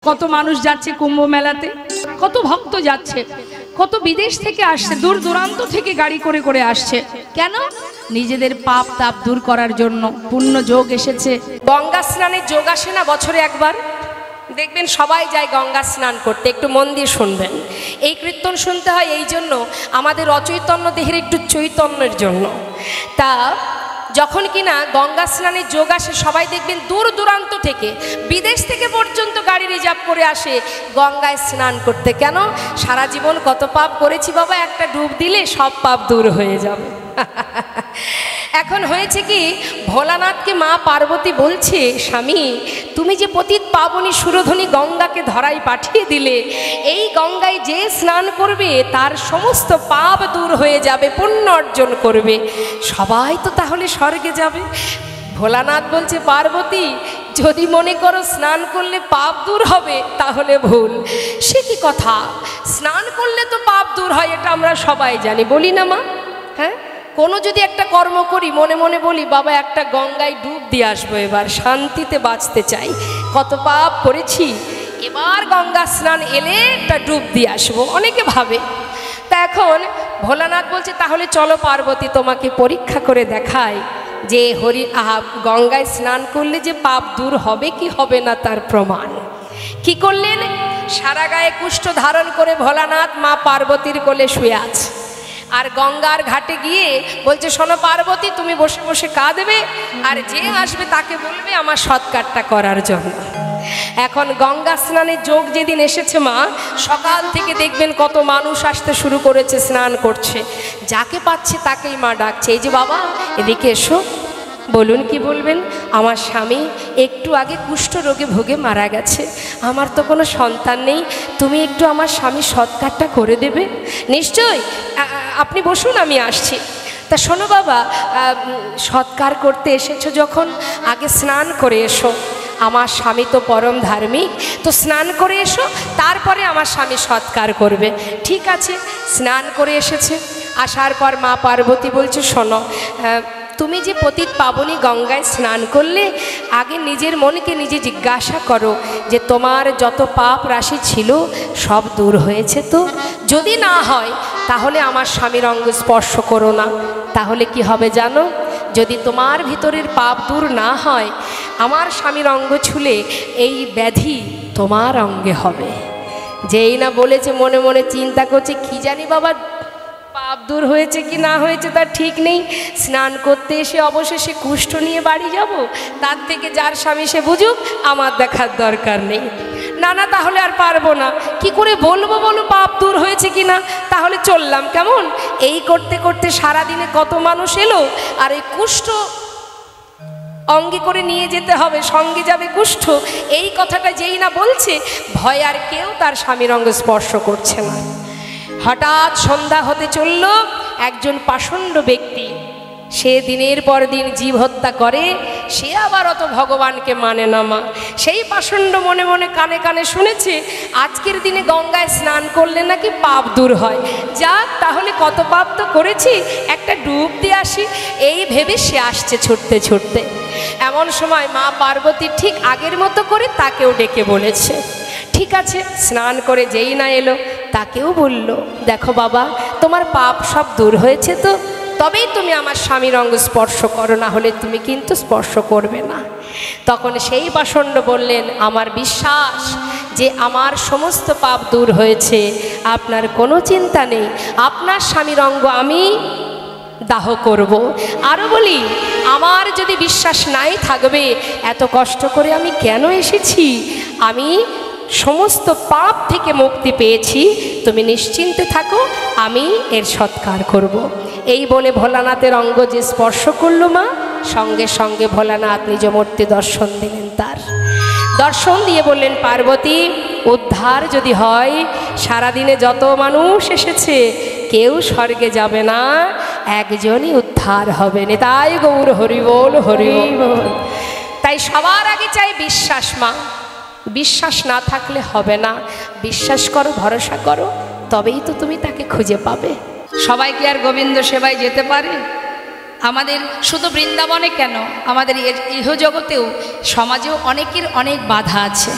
কত মানুষ যাচ্ছে কুম্ভ মেলাতে, কত ভক্ত যাচ্ছে, কত বিদেশ থেকে আসছে, দূর দূরান্ত থেকে গাড়ি করে করে আসছে। কেন? নিজেদের পাপ তাপ দূর করার জন্য। পুণ্য যোগ এসেছে। গঙ্গা স্নানের যোগ আসে না বছরে একবার? দেখবেন সবাই যায় গঙ্গা স্নান করতে। একটু মন দিয়ে শুনবেন। এই কীর্তন শুনতে হয় এই জন্য, আমাদের অচৈতন্য দেহের একটু চৈতন্যের জন্য। তা যখন কিনা গঙ্গা স্নানের যোগ আসে, সবাই দেখবেন দূর দূরান্ত থেকে, বিদেশ থেকে পর্যন্ত গাড়ি রিজার্ভ করে আসে গঙ্গায় স্নান করতে। কেন? সারা জীবন কত পাপ করেছি বাবা, একটা ডুব দিলে সব পাপ দূর হয়ে যাবে। এখন হয়েছে কি, ভোলানাথকে মা পার্বতী বলছে, স্বামী তুমি যে পতিত পাবনী সুরধনী গঙ্গাকে ধরায় পাঠিয়ে দিলে, এই গঙ্গায় যে স্নান করবে তার সমস্ত পাপ দূর হয়ে যাবে, পুণ্য অর্জন করবে, সবাই তো তাহলে স্বর্গে যাবে। ভোলানাথ বলছে, পার্বতী যদি মনে করো স্নান করলে পাপ দূর হবে তাহলে ভুল। সে কি কথা? স্নান করলে তো পাপ দূর হয়, এটা আমরা সবাই জানি, বলি না মা? হ্যাঁ, কোনো যদি একটা কর্ম করি, মনে মনে বলি বাবা একটা গঙ্গায় ডুব দিয়ে আসবো, এবার শান্তিতে বাঁচতে চাই, কত পাপ করেছি, এবার গঙ্গা স্নান এলে একটা ডুব দিয়ে আসবো, অনেকে ভাবে। তা এখন ভোলানাথ বলছে, তাহলে চলো পার্বতী তোমাকে পরীক্ষা করে দেখায় যে গঙ্গায় স্নান করলে যে পাপ দূর হবে কি হবে না তার প্রমাণ। কি করলেন? সারা গায়ে কুষ্ঠ ধারণ করে ভোলানাথ মা পার্বতীর কোলে শুয়ে আছে। আর গঙ্গার ঘাটে গিয়ে বলছে, শোনো পার্বতী তুমি বসে বসে কাঁদবে, আর যে আসবে তাকে বলবে আমার সৎকারটা করার জন্য। এখন গঙ্গা স্নানের যোগ যেদিন এসেছে মা, সকাল থেকে দেখবেন কত মানুষ আসতে শুরু করেছে, স্নান করছে, যাকে পাচ্ছে তাকেই মা ডাকছে, এই যে বাবা এদিকে এসো, বলুন কি বলবেন? আমার স্বামী একটু আগে কুষ্ঠ রোগে ভোগে মারা গেছে, আমার তো কোনো সন্তান নেই, তুমি একটু আমার স্বামীর সৎকারটা করে দেবে? নিশ্চয়, আপনি বসুন আমি আসছি। তা শোনো বাবা, সৎকার করতে এসেছো যখন আগে স্নান করে এসো, আমার স্বামী তো পরম ধার্মিক, তো স্নান করে এসো, তারপরে আমার স্বামী সৎকার করবে। ঠিক আছে, স্নান করে এসেছে। আসার পর মা পার্বতী বলছে, শোনো তুমি যে পতিত পাবনী গঙ্গায় স্নান করলে, আগে নিজের মনকে নিজে জিজ্ঞাসা করো যে তোমার যত পাপ রাশি ছিল সব দূর হয়েছে তো? যদি না হয় তাহলে আমার স্বামীর অঙ্গ স্পর্শ করো না। তাহলে কি হবে জানো? যদি তোমার ভিতরের পাপ দূর না হয়, আমার স্বামীর অঙ্গ ছুলে এই ব্যাধি তোমার অঙ্গে হবে। যেই না বলেছে মনে মনে চিন্তা করছে, কি জানি বাবা পাপ দূর হয়েছে কি না হয়েছে তার ঠিক নেই, স্নান করতে এসে অবশেষে কুষ্ঠ নিয়ে বাড়ি যাব, তার থেকে যার স্বামী সে বুঝুক, আমার দেখার দরকার নেই। না না, তাহলে আর পারবো না, কি করে বলবো বলো পাপ দূর হয়েছে কি না? তাহলে চললাম কেমন? এই করতে করতে সারাদিনে কত মানুষ এলো, আর এই কুষ্ঠ অঙ্গে করে নিয়ে যেতে হবে, সঙ্গে যাবে কুষ্ঠ, এই কথাটা যেই না বলছে, ভয় আর কেউ তার স্বামীর অঙ্গ স্পর্শ করছে না। হঠাৎ সন্ধ্যা হতে চলল, একজন পাষণ্ড ব্যক্তি, সে দিনের পর দিন জীব হত্যা করে, সে আবার অত ভগবানকে মানে না মা। সেই পাষণ্ড মনে মনে কানে কানে শুনেছে আজকের দিনে গঙ্গায় স্নান করলে নাকি পাপ দূর হয়, যাক তাহলে কত পাপ তো করেছি, একটা ডুব দিয়ে আসি, এই ভেবে সে আসছে ছুটতে ছুটতে। এমন সময় মা পার্বতী ঠিক আগের মতো করে তাকেও ডেকে বলেছে। ঠিক আছে, স্নান করে যেই না এলো তাকেও বলল, দেখো বাবা তোমার পাপ সব দূর হয়েছে তো, তবেই তুমি আমার স্বামীর অঙ্গ স্পর্শ করো, না হলে তুমি কিন্তু স্পর্শ করবে না। তখন সেই পাষণ্ড বললেন, আমার বিশ্বাস যে আমার সমস্ত পাপ দূর হয়েছে, আপনার কোনো চিন্তা নেই, আপনার স্বামীর অঙ্গ আমি দাহ করব। আরও বলি, আমার যদি বিশ্বাস নাই থাকবে, এত কষ্ট করে আমি কেন এসেছি? আমি সমস্ত পাপ থেকে মুক্তি পেয়েছি, তুমি নিশ্চিন্তে থাকো, আমি এর সৎকার করব। এই বলে ভোলানাথের অঙ্গ যে স্পর্শ করল মা, সঙ্গে সঙ্গে ভোলানাথ নিজ মূর্তি দর্শন দিলেন। তার দর্শন দিয়ে বললেন, পার্বতী উদ্ধার যদি হয়, সারাদিনে যত মানুষ এসেছে কেউ স্বর্গে যাবে না, একজনই উদ্ধার হবে। তাই গৌর হরি বল, হরি বল। তাই সবার আগে চাই বিশ্বাস মা, বিশ্বাস না থাকলে হবে না, বিশ্বাস করো, ভরসা করো, তবেই তো তুমি তাকে খুঁজে পাবে। সবাই কি আর গোবিন্দ সেবায় যেতে পারে? আমাদের শুধু বৃন্দাবনে কেন, আমাদের ইহজগতেও সমাজেও অনেকের অনেক বাধা আছে।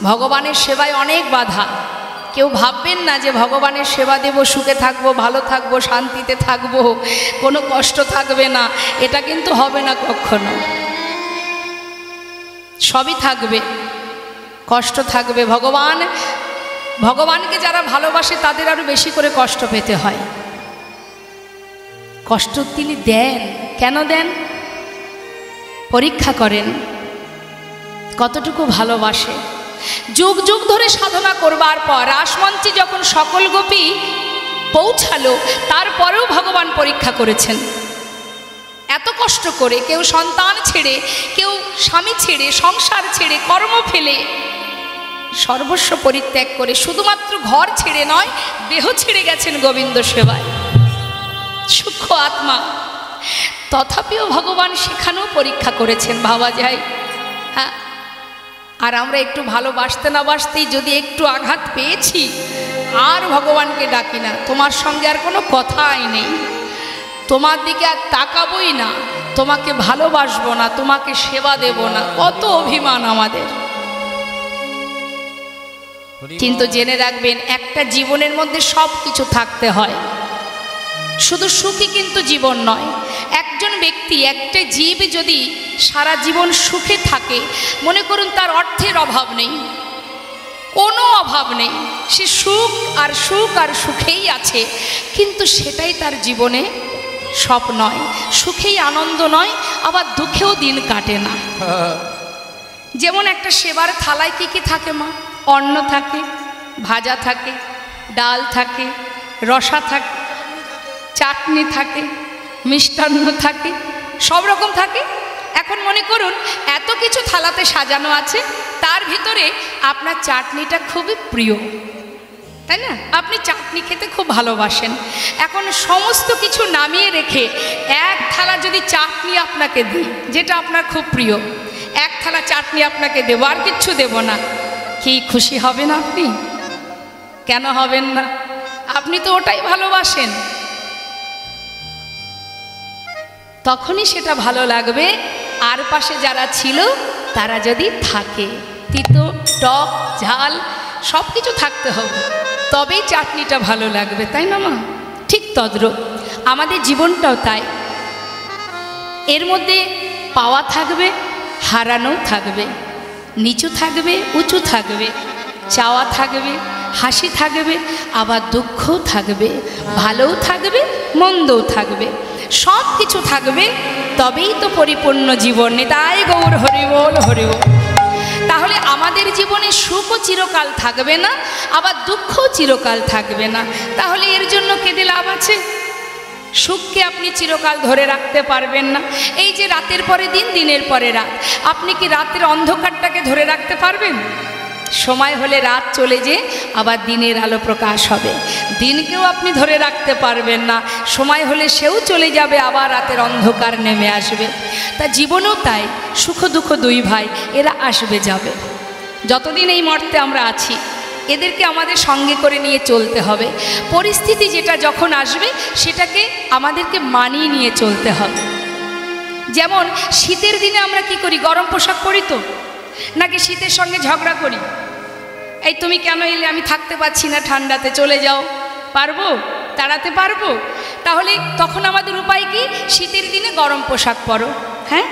ভগবানের সেবায় অনেক বাধা। কেউ ভাববেন না যে ভগবানের সেবা দেব, সুখে থাকবো, ভালো থাকবো, শান্তিতে থাকবো, কোনো কষ্ট থাকবে না। এটা কিন্তু হবে না কখনো। সবই থাকবে, কষ্ট থাকবে। ভগবানকে যারা ভালোবাসে তাদের আরো বেশি করে কষ্ট পেতে হয়। কষ্ট তিনি দেন, কেন দেন? পরীক্ষা করেন কতটুকু ভালোবাসে। যুগ যুগ ধরে সাধনা করবার পর রাসমঞ্চে যখন সকল গোপী পৌঁছালো, তারপরেও ভগবান পরীক্ষা করেছেন। এত কষ্ট করে, কেউ সন্তান ছেড়ে, কেউ স্বামী ছেড়ে, সংসার ছেড়ে, কর্ম ফেলে, সর্বস্ব পরিত্যাগ করে, শুধুমাত্র ঘর ছেড়ে নয়, দেহ ছেড়ে গেছেন গোবিন্দ সেবায়, সূক্ষ্ম আত্মা। তথাপিও ভগবান সেখানেও পরীক্ষা করেছেন, ভাবা যায়। হ্যাঁ, আর আমরা একটু ভালোবাসতে না বাসতেই যদি একটু আঘাত পেয়েছি, আর ভগবানকে ডাকি না, তোমার সঙ্গে আর কোনো কথাই নেই, তোমার দিকে আর তাকাবই না, তোমাকে ভালোবাসবো না, তোমাকে সেবা দেব না। কত অভিমান আমাদের। কিন্তু জেনে রাখবেন, একটা জীবনের মধ্যে সব কিছু থাকতে হয়, শুধু সুখী কিন্তু জীবন নয়। একজন ব্যক্তি, একটা জীব যদি সারা জীবন সুখে থাকে, মনে করুন তার অর্থের অভাব নেই, কোনো অভাব নেই, সে সুখ আর সুখ আর সুখেই আছে, কিন্তু সেটাই তার জীবনে সব নয়। সুখেই আনন্দ নয়, আবার দুঃখেও দিন কাটে না। যেমন একটা সেবার থালায় কি কি থাকে মা? অন্ন থাকে, ভাজা থাকে, ডাল থাকে, রসা থাকে, চাটনি থাকে, মিষ্টান্ন থাকে, সব রকম থাকে। এখন মনে করুন এত কিছু থালাতে সাজানো আছে, তার ভিতরে আপনার চাটনিটা খুবই প্রিয়, তাই না? আপনি চাটনি খেতে খুব ভালোবাসেন। এখন সমস্ত কিছু নামিয়ে রেখে এক থালা যদি চাটনি আপনাকে দিই, যেটা আপনার খুব প্রিয়, এক থালা চাটনি আপনাকে দেবো, আর কিচ্ছু দেব না, কি খুশি হবেন আপনি? কেন হবেন না? আপনি তো ওটাই ভালোবাসেন। তখনই সেটা ভালো লাগবে। আর পাশে যারা ছিল তারা যদি থাকে, তিতো, টক, ঝাল সব কিছু থাকতে হবে, তবেই চাটনিটা ভালো লাগবে, তাই না মা? ঠিক তদ্রূপ আমাদের জীবনটাও তাই। এর মধ্যে পাওয়া থাকবে, হারানো থাকবে, নিচু থাকবে, উঁচু থাকবে, চাওয়া থাকবে, হাসি থাকবে, আবার দুঃখও থাকবে, ভালোও থাকবে, মন্দও থাকবে, সব কিছু থাকবে, তবেই তো পরিপূর্ণ জীবন। নিতাই গৌর হরি বল, হরি বল। তাহলে আমাদের জীবনে সুখও চিরকাল থাকবে না, আবার দুঃখও চিরকাল থাকবে না। তাহলে এর জন্য কেঁদে লাভ আছে? সুখকে আপনি চিরকাল ধরে রাখতে পারবেন না। এই যে রাতের পরে দিন, দিনের পরে রাত, আপনি কি রাতের অন্ধকারটাকে ধরে রাখতে পারবেন? সময় হলে রাত চলে যেয়ে আবার দিনের আলো প্রকাশ হবে। দিনকেও আপনি ধরে রাখতে পারবেন না, সময় হলে সেও চলে যাবে, আবার রাতের অন্ধকার নেমে আসবে। তা জীবনেও তাই, সুখ দুঃখ দুই ভাই, এরা আসবে যাবে। যতদিন এই মর্তে আমরা আছি, এদেরকে আমাদের সঙ্গে করে নিয়ে চলতে হবে। পরিস্থিতি যেটা যখন আসবে, সেটাকে আমাদেরকে মানিয়ে নিয়ে চলতে হবে। যেমন শীতের দিনে আমরা কি করি? গরম পোশাক পরি তো, নাকি শীতের সঙ্গে ঝগড়া করি? এই তুমি কেন এলে, আমি থাকতে পারছি না ঠান্ডাতে, চলে যাও। পারবো? তাড়াতে পারবো? তাহলে তখন আমাদের উপায় কি? শীতের দিনে গরম পোশাক পরো, হ্যাঁ,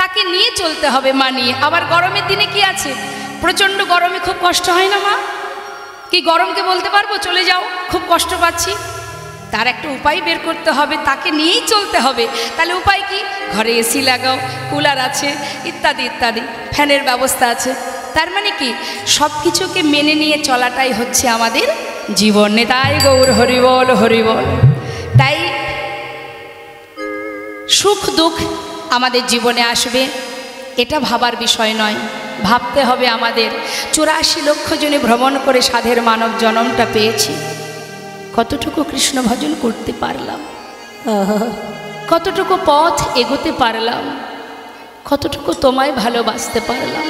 তাকে নিয়ে চলতে হবে, মানিয়ে। আবার গরমের দিনে কি আছে? প্রচণ্ড গরমে খুব কষ্ট হয় না মা? কি গরমকে বলতে পারবো চলে যাও, খুব কষ্ট পাচ্ছি? তার একটা উপায় বের করতে হবে, তাকে নিয়েই চলতে হবে। তাহলে উপায় কি? ঘরে এসি লাগাও, কুলার আছে, ইত্যাদি ইত্যাদি, ফ্যানের ব্যবস্থা আছে। তার মানে কি? সব কিছুকে মেনে নিয়ে চলাটাই হচ্ছে আমাদের জীবন। তাই গৌর হরি বল, হরি বল। তাই সুখ দুঃখ আমাদের জীবনে আসবে, এটা ভাবার বিষয় নয়। ভাবতে হবে আমাদের 84 লক্ষ জনে ভ্রমণ করে সাধের মানব জন্মটা পেয়েছি, কতটুকু কৃষ্ণ ভজন করতে পারলাম, কতটুকু পথ এগোতে পারলাম, কতটুকু তোমায় ভালোবাসতে পারলাম।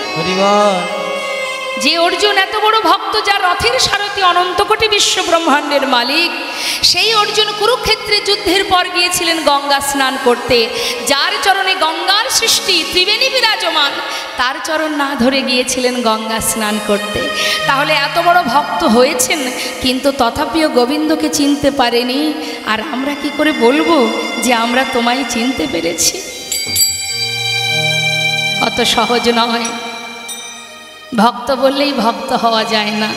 যে অর্জুন এত বড় ভক্ত, যার রথের সারথি অনন্ত কোটি বিশ্ব ব্রহ্মাণ্ডের মালিক, সেই অর্জুন কুরুক্ষেত্রে যুদ্ধের পর গিয়েছিলেন গঙ্গা স্নান করতে। যার চরণে গঙ্গার সৃষ্টি ত্রিবেণী বিরাজমান, তার চরণ না ধরে গিয়েছিলেন গঙ্গা স্নান করতে। তাহলে এত বড় ভক্ত হয়েছেন, কিন্তু তথাপিও গোবিন্দকে চিনতে পারেনি। আর আমরা কি করে বলবো যে আমরা তোমায় চিনতে পেরেছি? অত সহজ নয়। ভক্ত বললেই ভক্ত হওয়া যায় না।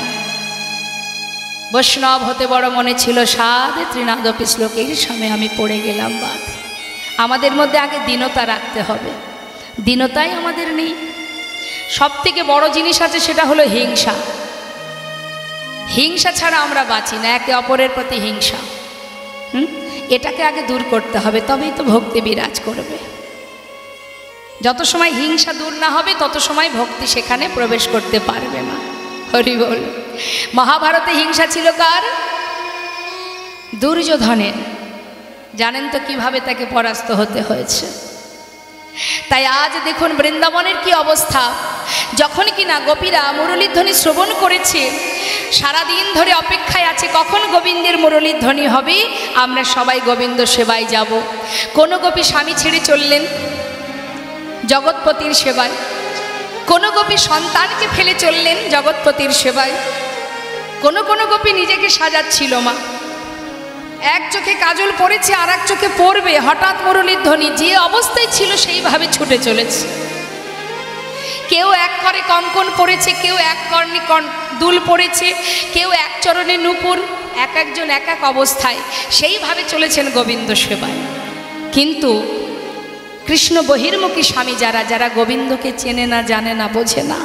বৈষ্ণব হতে বড় মনে ছিল, সাধে ত্রিনাদপি শ্লোকের সামনে আমি পড়ে গেলাম বাদ। আমাদের মধ্যে আগে দীনতা রাখতে হবে। দীনতাই আমাদের নেই। সব থেকে বড় জিনিস আছে, সেটা হলো হিংসা। হিংসা ছাড়া আমরা বাঁচি না, একে অপরের প্রতি হিংসা। এটাকে আগে দূর করতে হবে, তবেই তো ভক্তি বিরাজ করবে। যত সময় হিংসা দূর না হবে, তত সময় ভক্তি সেখানে প্রবেশ করতে পারবে না। হরি বল। মহাভারতে হিংসা ছিল কার? দুর্যোধনের। জানেন তো কিভাবে তাকে পরাস্ত হতে হয়েছে। তাই আজ দেখুন বৃন্দাবনের কি অবস্থা। যখন কিনা গোপীরা মুরলীধ্বনি শ্রবণ করেছে, সারাদিন ধরে অপেক্ষায় আছে কখন গোবিন্দের মুরলীধ্বনি হবে, আমরা সবাই গোবিন্দ সেবায় যাব। কোন গোপী স্বামী ছেড়ে চললেন জগৎপতির সেবায়, কোন গোপী সন্তানকে ফেলে চললেন জগৎপতির সেবায়, কোন গোপী নিজেকে সাজাচ্ছিল মা। এক চোখে কাজল পড়েছে, আর এক চোখে পড়বে, হঠাৎ মুরলীর ধ্বনি, যে অবস্থায় ছিল সেইভাবে ছুটে চলেছে। কেউ এক করে কঙ্কন পড়েছে, কেউ এক কর্ণে দুল পড়েছে, কেউ এক চরণে নূপুর, এক একজন এক এক অবস্থায় সেইভাবে চলেছেন গোবিন্দ সেবায়। কিন্তু কৃষ্ণ বহির্মুখী স্বামী যারা, যারা গোবিন্দকে চেনে না, জানে না, বোঝে না,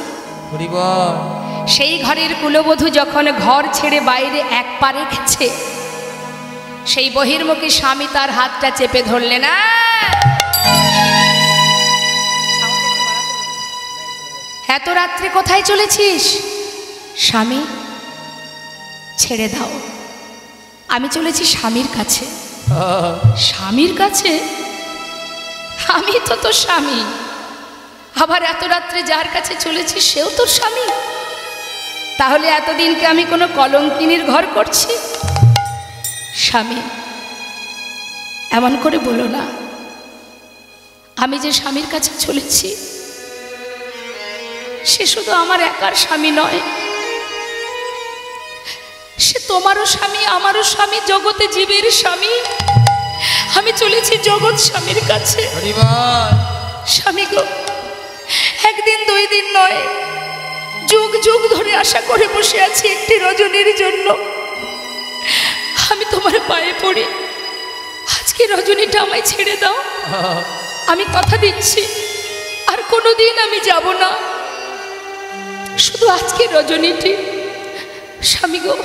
সেই ঘরের কুলবধূ যখন ঘর ছেড়ে বাইরে এক পা রেখেছে, সেই বহির্মুখী স্বামী তার হাতটা চেপে ধরলেন। না, এত রাত্রে কোথায় চলেছিস? স্বামী ছেড়ে দাও, আমি চলেছি স্বামীর কাছে। স্বামীর কাছে? আমি তো তোর স্বামী। আবার এত রাত্রে যার কাছে চলেছি সেও তোর স্বামী? তাহলে এতদিনকে আমি কোনো কলঙ্কিনীর ঘর করছি? স্বামী, এমন করে বলো না। আমি যে স্বামীর কাছে চলেছি, সে শুধু আমার একার স্বামী নয়, সে তোমারও স্বামী, আমারও স্বামী, জগতে জীবের স্বামী। আমি চলেছি জগৎ স্বামীর কাছে। স্বামী গো, একদিন দুই দিন নয়, যুগ যুগ ধরে আশা করে বসে আছি একটি রজনীর জন্য। আমি তোমার পায়ে পড়ি, আজকে রজনীটা আমায় ছেড়ে দাও। আমি কথা দিচ্ছি আর কোনোদিন আমি যাব না, শুধু আজকে রজনীটি। স্বামী গো,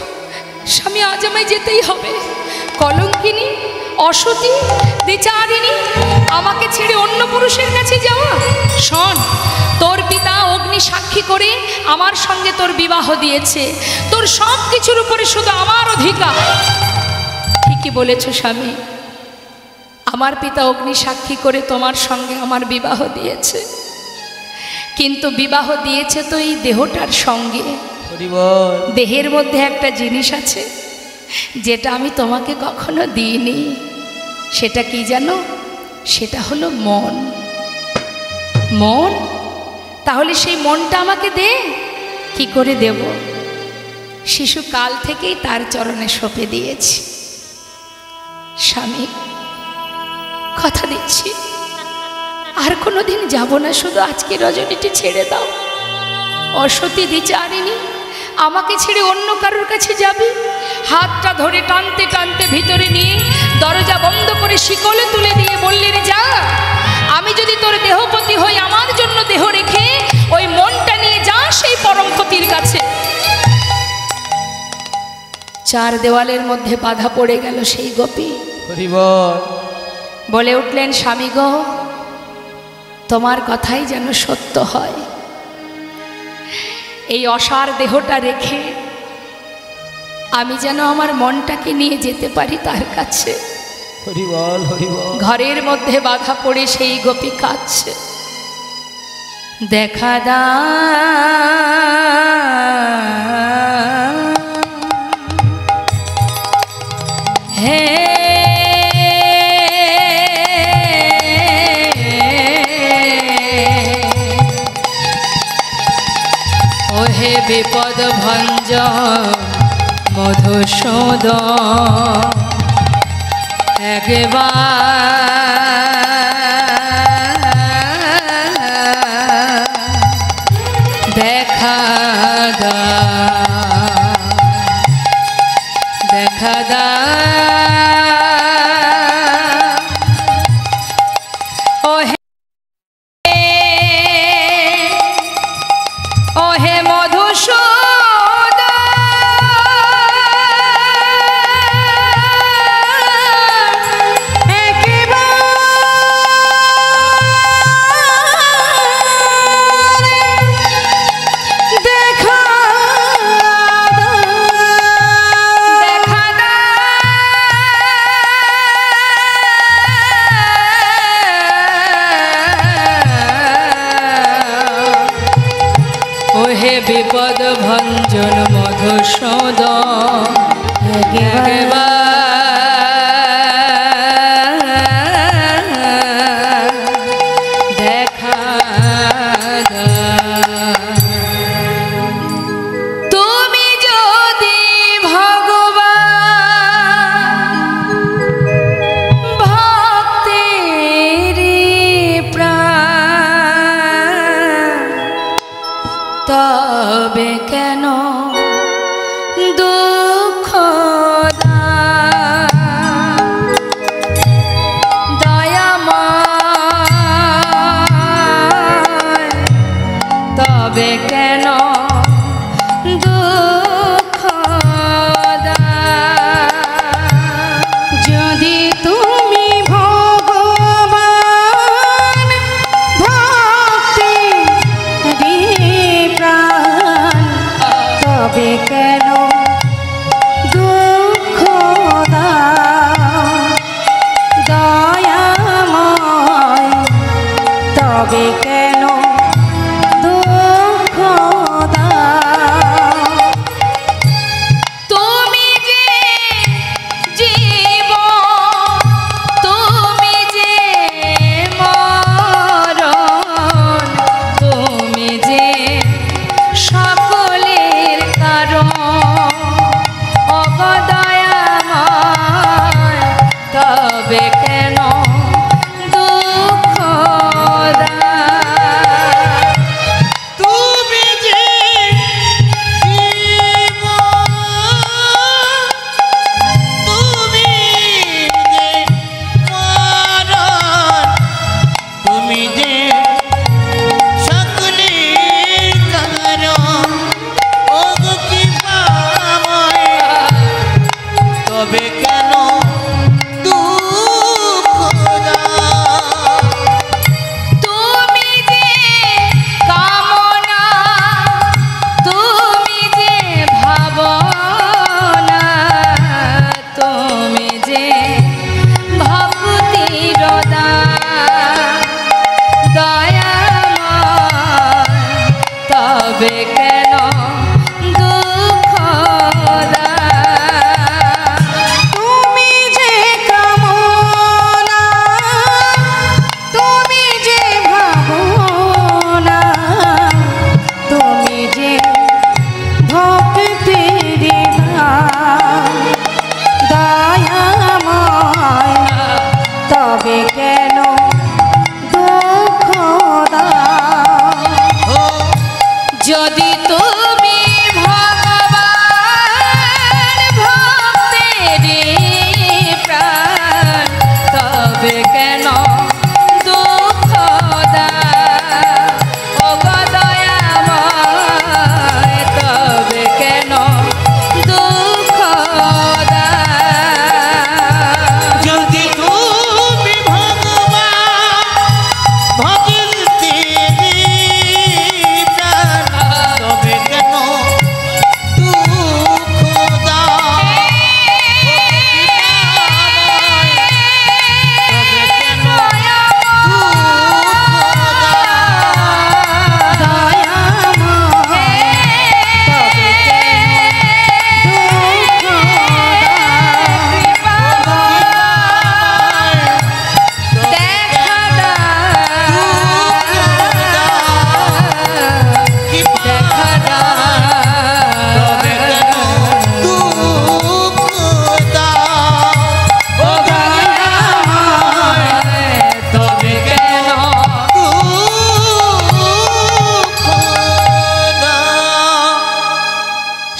স্বামী, আজ আমায় যেতেই হবে। কলঙ্কিনী, অসতী, বিচারিণী, আমাকে ছেড়ে অন্য পুরুষের কাছে যাওয়া? শোন, তোর পিতা অগ্নি সাক্ষী করে আমার সঙ্গে তোর বিবাহ দিয়েছে, তোর সব কিছুর উপরে শুধু আমার অধিকার। ঠিকই বলেছ স্বামী, আমার পিতা অগ্নি সাক্ষী করে তোমার সঙ্গে আমার বিবাহ দিয়েছে, কিন্তু বিবাহ দিয়েছে তো এই দেহটার সঙ্গে। দেহের মধ্যে একটা জিনিস আছে যেটা আমি তোমাকে কখনো দিইনি। সেটা কি জানো? সেটা হলো মন। মন? তাহলে সেই মনটা আমাকে দে। কি করে দেব? শিশুকাল থেকেই তার চরণে সঁপে দিয়েছি। স্বামী, কথা দিচ্ছি আর কোনোদিন যাব না, শুধু আজকে রজনীটি ছেড়ে দাও। অসতী, দ্বিচারিণী, আমাকে ছেড়ে অন্য কারোর কাছে যাবি? হাতটা ধরে টানতে টানতে ভিতরে নিয়ে দরজা বন্ধ করে শিকলে তুলে দিয়ে বললেন, যা, আমি যদি তোর দেহপতি হই, আমার জন্য দেহ রেখে ওই মনটা নিয়ে যা সেই পরমপতির কাছে। চার দেওয়ালের মধ্যে বাধা পড়ে গেল সেই গোপী। বলে উঠলেন, স্বামী গো, তোমার কথাই যেন সত্য হয়। এই অসার দেহটা রেখে আমি যেন আমার মনটাকে নিয়ে যেতে পারি তার কাছে। ঘরের মধ্যে বাধা পড়ে সেই গোপী কাঁদছে। দেখা দাও বিপদ ভঞ্জন মধুসূদন একবার দেখা দাও, দেখা দাও ও হে, ও হে মধুসূদন বিপদ ভঞ্জন মধুসূদন দেখা তুমি যদি ভগবান ভক্তের প্রাণ তবে কেন দুঃখ দয়াময় তবে কেন দুঃখ যদি তুমি ভগবান ভক্তি প্রাণ তবে কেন দুঃখ দয়াময় তবে কেন দুঃখ তুমি যে জীব তুমি যে মরণ তুমি যে সকলের কারণ অগদয়াময় তবে কেন দুঃখ দাও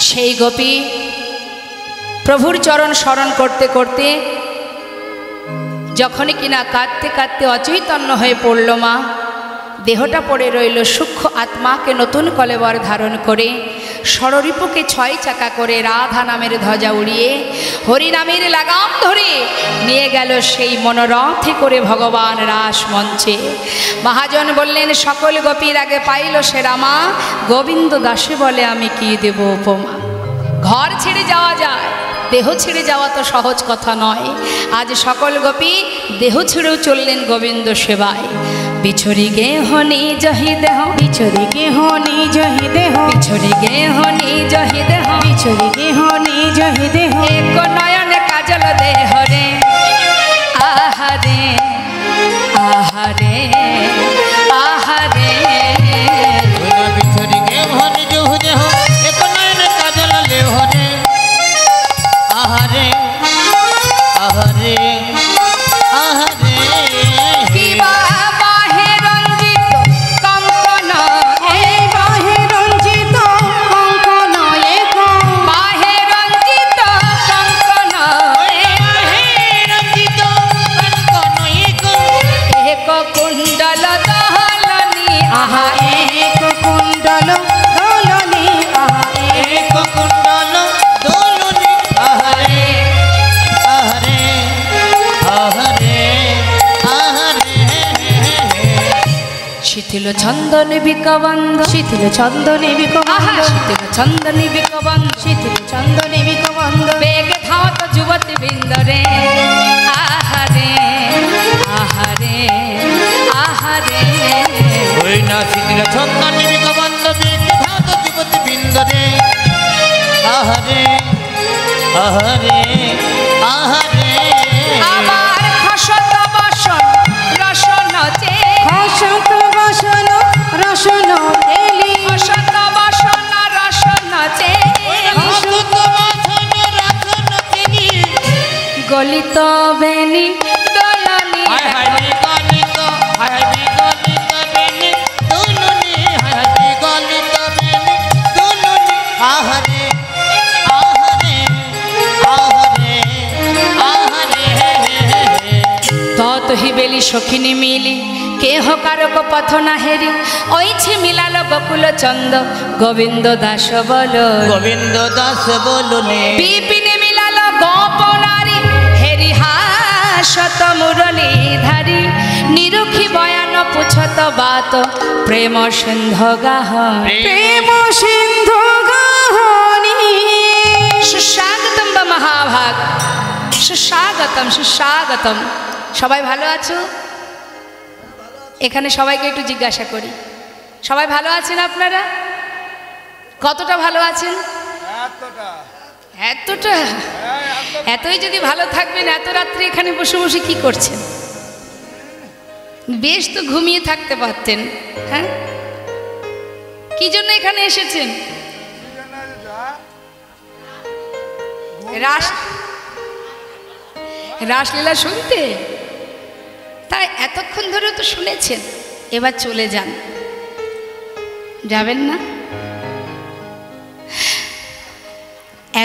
সেই গোপী প্রভুর চরণ স্মরণ করতে করতে যখনই কিনা কাঁদতে কাঁদতে অচৈতন্য হয়ে পড়ল মা, দেহটা পড়ে রইল, সূক্ষ্ম আত্মাকে নতুন কলেবর ধারণ করে ষড়রিপুকে 6 চাকা করে রাধা নামের ধ্বজা উড়িয়ে হরি নামের লাগাম ধরে নিয়ে গেল সেই মনোরথে করে ভগবান রাস মঞ্চে। মহাজন বললেন, সকল গোপীর আগে পাইল সে রামা, গোবিন্দ দাসে বলে আমি কি দেব উপমা। ঘর ছেড়ে যাওয়া যায়, দেহ ছেড়ে যাওয়া তো সহজ কথা নয়। আজ সকল গোপী দেহ ছেড়েও চললেন গোবিন্দ সেবায়। বিছড়ি গে হনি জহি দেহ, বিছড়ি গে হনি জহি দেহ, বিছড়ি গে হনি জহি দেহ, বিছড়ি গে হনি জহি দেহ, এক নয়নে কাজল দেহ রে, আহারে আহারে আহারে। বিছড়ি গে হনি জহু দেহ, এক নয়নে কাজল দেহ রে, আহারে আহারে আহারে। কিবা বাহে রঞ্জিত কঙ্কন, এই বাহে রঞ্জিত কঙ্কন এক, বাহে রঞ্জিত কঙ্কন, রঞ্জিত কঙ্কন এক, এক কুণ্ডল দহলনি, আহা এক কুণ্ডল দোলনি, আহা এক কুণ্ডল দোলনি, আহারে আহারে আহারে আহারে। শিথিল চন্দন বিকবন্ধ, শিথিল চন্দনে আহা বিকবন্ধ, শিথিল চন্দন বিকবন্ধ, শিথিল চন্দনে বিকবন্ধ, বেগে ধাওত যুবতী বৃন্দ রে, আহারে আহারে আহারে। ওই না শিথিল চন্দন বিকবন্ধ, বেগে ধাত যুবতী বৃন্দ রে, আহারে আহারে আহারে। আমার খসত বসন রসন চে, হসত বসন রসন এলি, খসত বসন রসন চে, হসত বাসন রাসন তিনি, গলিত বেনি দলনি, হায় হায় বিগলিত, হায় হায় বিগলিত বেনি দুলুনি, হায় হায় বিগলিত বেনি দুলুনি, আহারে আহারে আহারে আহারে। তত হি বেলি সখিনী মিলি, কেহ কারক পথ না হেরি, ওইছে মিলাল গোকুল চন্দ, গোবিন্দ দাস বল। গোবিন্দ দাস বলুনে, বিপিনে মিলাল গোপনারী, হেরি হাসত মুরলী ধারি, নিরুখি বয়ান পুছত বাত, প্রেম সিন্ধ গাহ। প্রেম সিন্ধু গাহনি। সুস্বাগতম বা মহাভাগ, সুস্বাগতম সুস্বাগতম। সবাই ভালো আছো? এখানে সবাইকে একটু জিজ্ঞাসা করি, সবাই ভালো আছেন আপনারা? কতটা ভালো আছেন? এতটা? এতই যদি ভালো থাকবেন, এত রাত্রে এখানে বসে বসে কি করছেন? বেশ তো ঘুমিয়ে থাকতে পারতেন। হ্যাঁ, কি জন্য এখানে এসেছেন? রাসলীলা শুনতে? তাই এতক্ষণ ধরে তো শুনেছেন, এবার চলে যান। যাবেন না?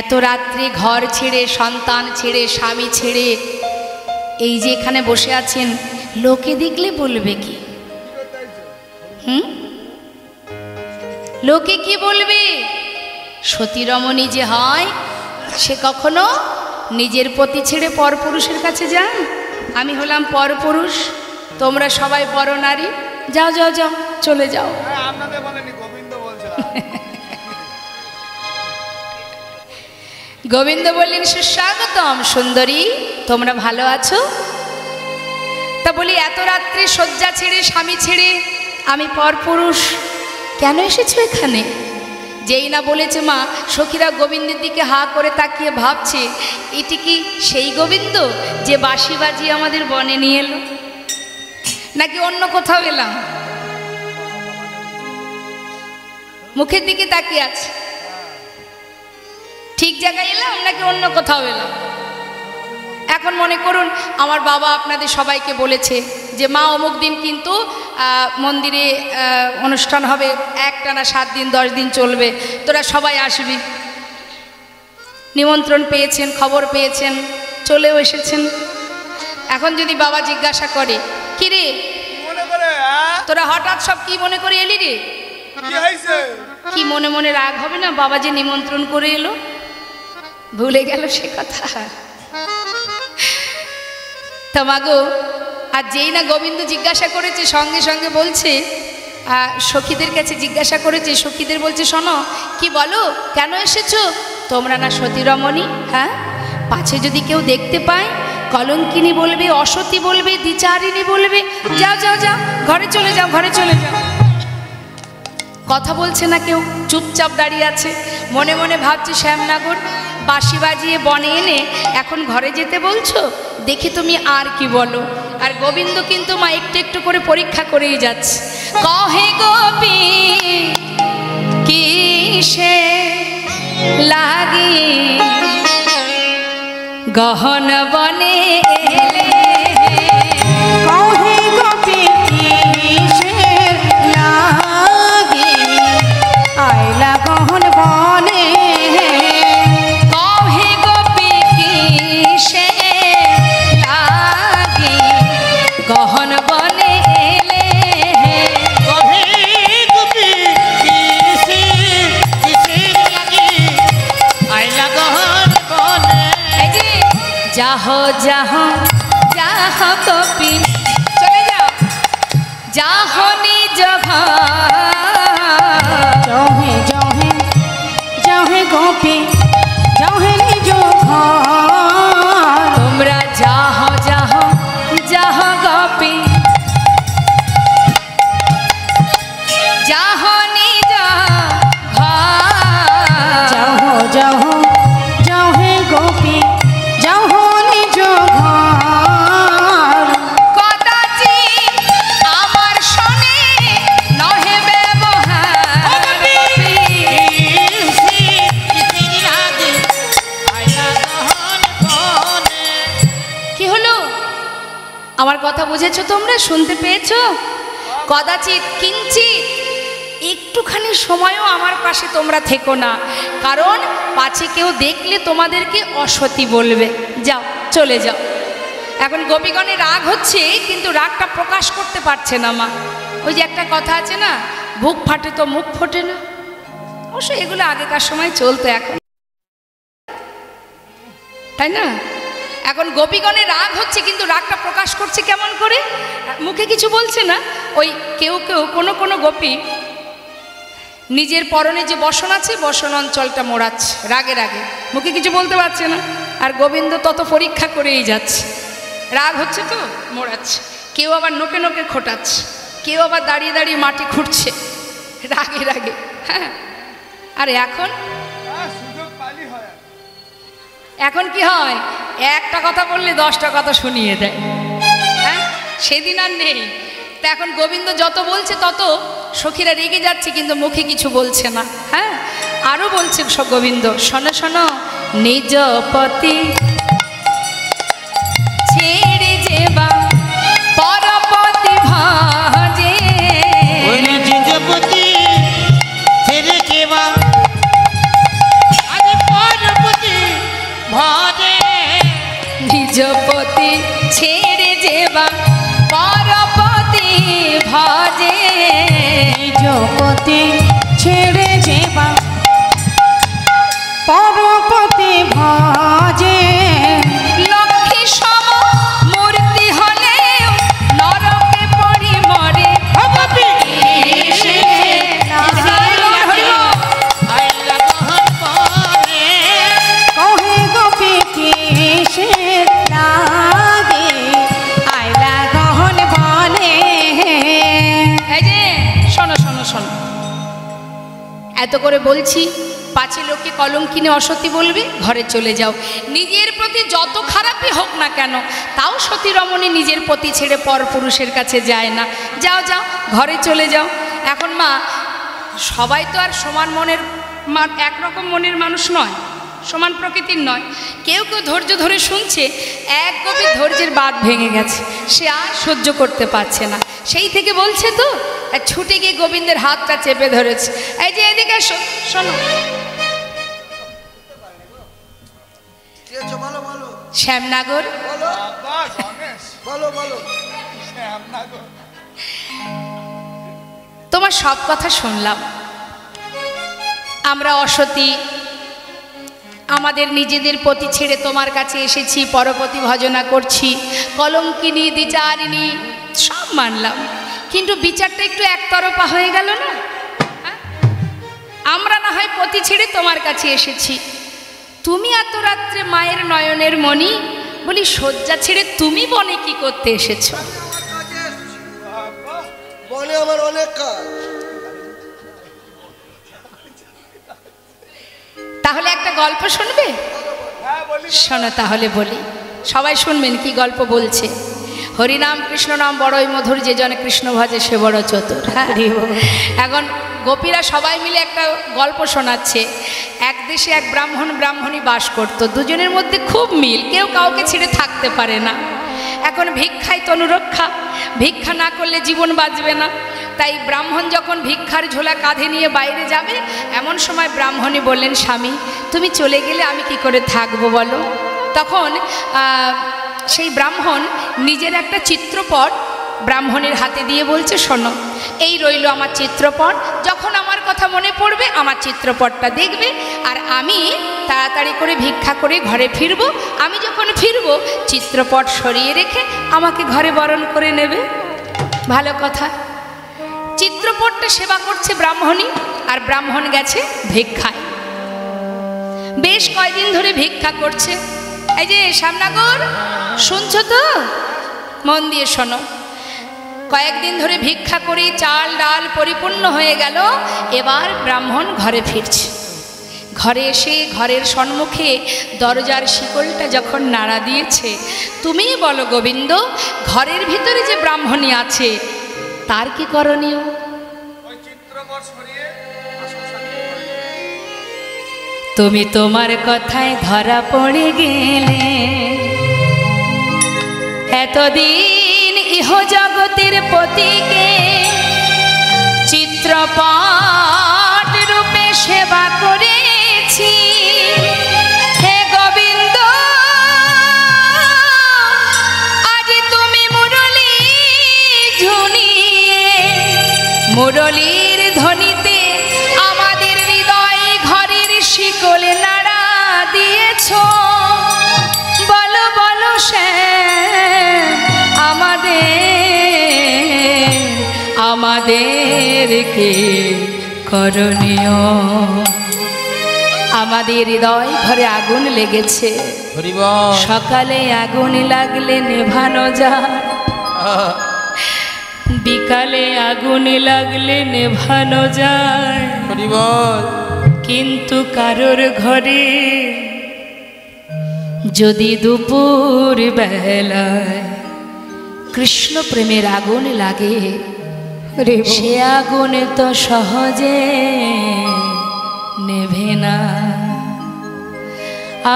এত রাত্রে ঘর ছেড়ে, সন্তান ছেড়ে, স্বামী ছেড়ে এই যে এখানে বসে আছেন, লোকে দেখলে বলবে কি? লোকে কি বলবে? সতী রমণী যে হয়, সে কখনো নিজের পতি ছেড়ে পরপুরুষের কাছে যায়? আমি হলাম পরপুরুষ, তোমরা সবাই পরনারী, যাও যাও যাও, চলে যাও। গোবিন্দ বললেন, সুস্বাগতম সুন্দরী, তোমরা ভালো আছো? তা বলি, এত রাত্রে শয্যা ছেড়ে, স্বামী ছেড়ে আমি পরপুরুষ, কেন এসেছো এখানে? যেই না বলেছে মা, সখীরা গোবিন্দের দিকে হা করে তাকিয়ে ভাবছে, এটি কি সেই গোবিন্দ যে বাঁশি বাজিয়ে আমাদের বনে নিয়ে এলো, নাকি অন্য কোথাও এলাম? মুখের দিকে তাকিয়ে আছে, ঠিক জায়গায় এলাম নাকি অন্য কোথাও এলাম? এখন মনে করুন, আমার বাবা আপনাদের সবাইকে বলেছে যে মা অমুক দিন কিন্তু মন্দিরে অনুষ্ঠান হবে, একটানা 7 দিন 10 দিন চলবে, তোরা সবাই আসবি। নিমন্ত্রণ পেয়েছেন, খবর পেয়েছেন, চলেও এসেছেন। এখন যদি বাবা জিজ্ঞাসা করে, কি রে তোরা হঠাৎ সব কি মনে করে এলি রে? কি মনে মনে রাগ হবে না বাবা যে নিমন্ত্রণ করে এলো? ভুলে গেল সে কথা? তা মাগো, আর যেই না গোবিন্দ জিজ্ঞাসা করেছে সঙ্গে সঙ্গে বলছে, সখীদের কাছে জিজ্ঞাসা করেছে, সখীদের বলছে শোনো, কি বলো, কেন এসেছো? তোমরা না সতী রমণী? হ্যাঁ, পাছে যদি কেউ দেখতে পায় কলঙ্কিনী বলবে, অসতী বলবে, দ্বিচারিণী বলবে। যাও যাও যাও, ঘরে চলে যাও, ঘরে চলে যাও। কথা বলছে না কেউ, চুপচাপ দাঁড়িয়ে আছে। মনে মনে ভাবছে শ্যামনগর বাঁশি বাজিয়ে বনে এনে এখন ঘরে যেতে বলছো, দেখি তুমি আর কি বলো। আর গোবিন্দ কিন্তু মা একটু একটু করে পরীক্ষা করেই যাচ্ছে। কহে গোপী কিসে লাগি গহন বনে এলে, কহে গোপী কিসের লাগি আইলা গহন বনে, কহে গোপী কিসে লাগি গহন বনে এলে, যাহ যাহ যাহ গোপী চলে যাও, যাহ নিজ জহে জহে জহে গোপী জহে নিজ ঘর, তোমরা যাহ যাহ যাহ গোপী যাহ নিজ জহ জহ জহে গোপী জহ নিজ ঘর, কদাচি আমার শোনে নহে ব্যবহার, কি হলো? আমার কথা বুঝেছো তোমরা? শুনতে পেয়েছো? কদাচিৎ কিঞ্চিৎ একটুখানি সময়ও আমার পাশে তোমরা থেকো না, কারণ পাছে কেউ দেখলে তোমাদেরকে অসতী বলবে। যাও, চলে যাও। এখন গোপীগণের রাগ হচ্ছে, কিন্তু রাগটা প্রকাশ করতে পারছে না মা। ওই যে একটা কথা আছে না, বুক ফাটে তো মুখ ফোটে না। অবশ্য এগুলো আগেকার সময় চলতো, এখন তাই না? এখন গোপীগণের রাগ হচ্ছে, কিন্তু রাগটা প্রকাশ করছে কেমন করে? মুখে কিছু বলছে না। ওই কেউ কেউ কোনো কোনো গোপী নিজের পরনে যে বসন আছে, বসন অঞ্চলটা মোড়াচ্ছে রাগে রাগে, মুখে কিছু বলতে পারছে না। আর গোবিন্দ তত পরীক্ষা করেই যাচ্ছে, রাগ হচ্ছে তো মোড়াচ্ছে। কেউ আবার নোকে নোকে খোটাচ্ছে, কেউ আবার দাঁড়িয়ে দাঁড়িয়ে মাটি খুঁড়ছে রাগে রাগে। হ্যাঁ, আর এখন এখন কি হয়? একটা কথা বললে 10টা কথা শুনিয়ে দেয়। হ্যাঁ, সেদিন আর নেই। তা এখন গোবিন্দ যত বলছে তত সখীরা রেগে যাচ্ছে, কিন্তু মুখে কিছু বলছে না। হ্যাঁ, আরও বলছে গোবিন্দ, শোনো শোনো, নিজ পতি ছেড়ে যেবা পরপতি ভাজে, নিজ পতি ছেড়ে যেবা পরপতি ভাজে, নিজ পতি ছেড়ে যেবা পরপতি ভাজে, লক্ষ্মী সম মূর্তি হলে নরকে পড়ি মরে, কহে গোপী কিসের লাগে আইলা গহন বনে। এই যে শোনো শোনো শোনো, এত করে বলছি, পাছে লোকে কলঙ্কিনী অসতী বলবে, ঘরে চলে যাও। নিজের প্রতি যত খারাপই হোক না কেন, তাও সতী রমণী নিজের পতি ছেড়ে পর পুরুষের কাছে যায় না। যাও যাও, ঘরে চলে যাও। এখন মা, সবাই তো আর সমান মনের একরকম মনের মানুষ নয়, সমান প্রকৃতির নয়। কেউ কেউ ধৈর্য ধরে শুনছে, এক গভীর ধৈর্যের বাঁধ ভেঙে গেছে, সে আর সহ্য করতে পারছে না। সেই থেকে বলছে তো, ছুটে গিয়ে গোবিন্দের হাতটা চেপে ধরেছে। এই যে এদিকে শোনো, শ্যামনগর। তোমার সব কথা শুনলাম। আমরা অসতী, আমাদের নিজেদের পতি ছেড়ে তোমার কাছে এসেছি, পরপতি ভজনা করছি, কলঙ্কিনী দ্বিচারিণী সব মানলাম, কিন্তু বিচারটা একটু একতরফা হয়ে গেল না? আমরা না হয় পতি ছেড়ে তোমার কাছে এসেছি, তুমি এত রাত্রে মায়ের নয়নের মণি বলি শয্যা ছেড়ে তুমি বনে কি করতে এসেছো? বনে আমার অনেক কাজ। তাহলে একটা গল্প শুনবে? শোনো তাহলে বলি, সবাই শুনবেন কি গল্প বলছে। হরিনাম কৃষ্ণ নাম বড়ই মধুর, যে জনে কৃষ্ণ ভজে সে বড় চতুর। হ্যাঁ, এখন গোপীরা সবাই মিলে একটা গল্প শোনাচ্ছে। এক দেশে এক ব্রাহ্মণ ব্রাহ্মণী বাস করত, দুজনের মধ্যে খুব মিল, কেউ কাউকে ছেড়ে থাকতে পারে না। এখন ভিক্ষাই তনুরক্ষা, ভিক্ষা না করলে জীবন বাঁচবে না। তাই ব্রাহ্মণ যখন ভিক্ষার ঝোলা কাঁধে নিয়ে বাইরে যাবে, এমন সময় ব্রাহ্মণী বললেন, স্বামী তুমি চলে গেলে আমি কি করে থাকবো বলো? তখন সেই ব্রাহ্মণ নিজের একটা চিত্রপট ব্রাহ্মণের হাতে দিয়ে বলছে, শোনো এই রইল আমার চিত্রপট, যখন আমার কথা মনে পড়বে আমার চিত্রপটটা দেখবে, আর আমি তাড়াতাড়ি করে ভিক্ষা করে ঘরে ফিরব। আমি যখন ফিরব চিত্রপট সরিয়ে রেখে আমাকে ঘরে বরণ করে নেবে। ভালো কথা। চিত্রপটটা সেবা করছে ব্রাহ্মণী, আর ব্রাহ্মণ গেছে ভিক্ষায়। বেশ কয়দিন ধরে ভিক্ষা করছে। এই যে শ্যামনগর, শুনছো তো? মন দিয়ে শোনো। কয়েকদিন ধরে ভিক্ষা করে চাল ডাল পরিপূর্ণ হয়ে গেল। এবার ব্রাহ্মণ ঘরে ফিরছে। ঘরে এসে ঘরের সম্মুখে দরজার শিকলটা যখন নাড়া দিয়েছে, তুমিই বলো গোবিন্দ, ঘরের ভিতরে যে ব্রাহ্মণী আছে তার কি করণীয়? তুমি তোমার কথায় ধরা পড়ে গেলে, এতদিন ইহ জগতের পতিকে চিত্রপট রূপে সেবা করেছি। হে গোবিন্দ, আজ তুমি মুরলী ঝুনিয়ে মুরলীর ধ্বনিতে আমাদের হৃদয় ঘরের শিকলে নাড়া দিয়েছ। বলো বলো আমাদেরকে করণীয়। আমাদের হৃদয় ঘরে আগুন লেগেছে, সকালে আগুন লাগলে নেভানো যায়, বিকালে আগুন লাগলে নেভানো যায়, কিন্তু কারোর ঘরে যদি দুপুর বেলায় কৃষ্ণ প্রেমের আগুন লাগে, সে আগুন তো সহজে নেভে না।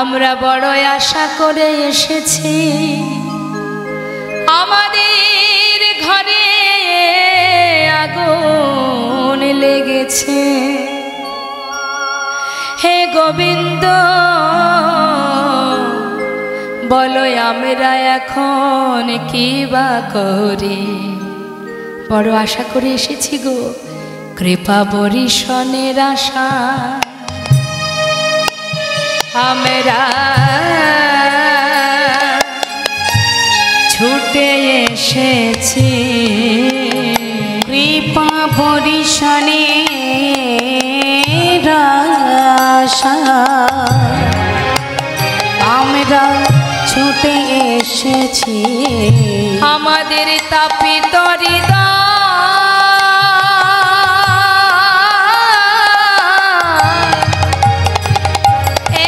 আমরা বড় আশা করে এসেছি, আমাদের ঘরে আগুন লেগেছে। হে গোবিন্দ, বলো আমরা এখন কি বা করি? বড় আশা করে এসেছি গো, কৃপা বরিশনের আশা আমরা ছুটে এসেছি। কৃপা বরিশনের আশা আমরা ছুটে এসেছি। আমাদের তাপিত হৃদয়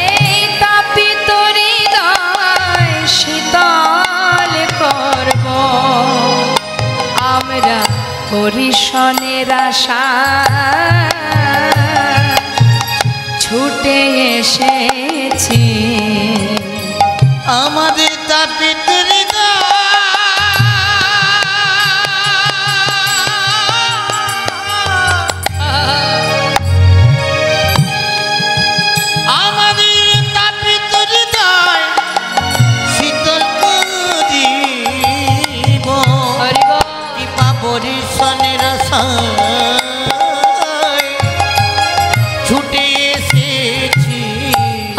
এই তাপিত হৃদয় শীতল করব আমরা বরিশনের আশা ছুটে এসেছি। আমাদের তাপিত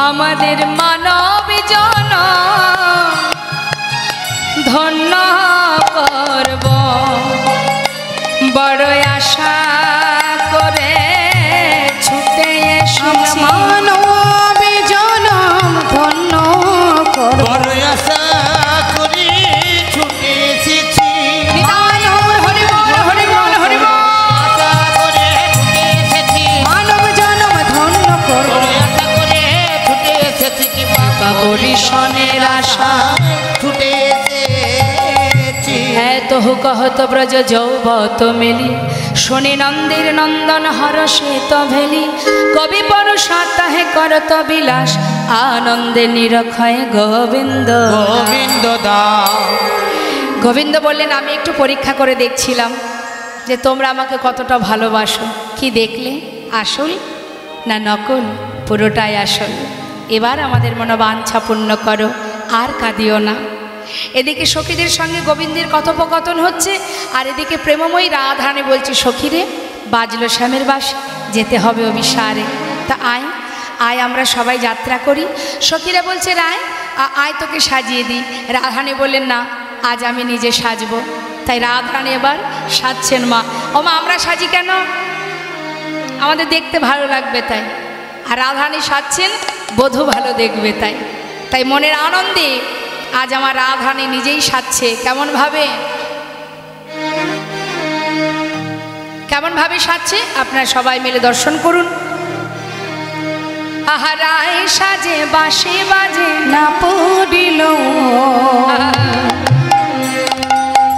আমাদের মানব জনম ধন্য করব বড় আশা করে ছুটে এসেছি মানব জনম ধন্য করব বড় আশা করি ছুটে এসেছি হরি বল হরি বল হরি বল আশা করে ছুটে এসেছি মানব জনম ধন্য করব বড় আশা করে ছুটে এসেছি কি বাবা বরিশনের আশা ছুটে এসেছি হ্যাঁ তো কহত ব্রজ যৌবত মেলি শনি নন্দের নন্দন হরষে তো ভেলি কবি পরশা তাহে করত বিলাস আনন্দে নিরক্ষয় গোবিন্দ গোবিন্দ দা গোবিন্দ বললেন আমি একটু পরীক্ষা করে দেখছিলাম যে তোমরা আমাকে কতটা ভালোবাসো কি দেখলে আসল না নকল পুরোটাই আসল এবার আমাদের মনোবাঞ্ছা পূর্ণ করো আর কাঁদিও না এদিকে সখীদের সঙ্গে গোবিন্দের কথোপকথন হচ্ছে আর এদিকে প্রেমময়ী রাধারানী বলছে সখীরে বাজলো শ্যামের বাস যেতে হবে অভিসারে তা আয় আয় আমরা সবাই যাত্রা করি সখীরা বলছে রায় আয় তোকে সাজিয়ে দিই রাধারানী বললেন না আজ আমি নিজে সাজবো তাই রাধারানী এবার সাজছেন মা ও মা আমরা সাজি কেন আমাদের দেখতে ভালো লাগবে তাই আর রাধারানী সাজছেন বধূ ভালো দেখবে তাই তাই মনের আনন্দে আজ আমার রাধারানী নিজেই সাজছে কেমন ভাবে সাজছে আপনারা সবাই মিলে দর্শন করুন আহারায় সাজে বাঁশি বাজে না পড়িল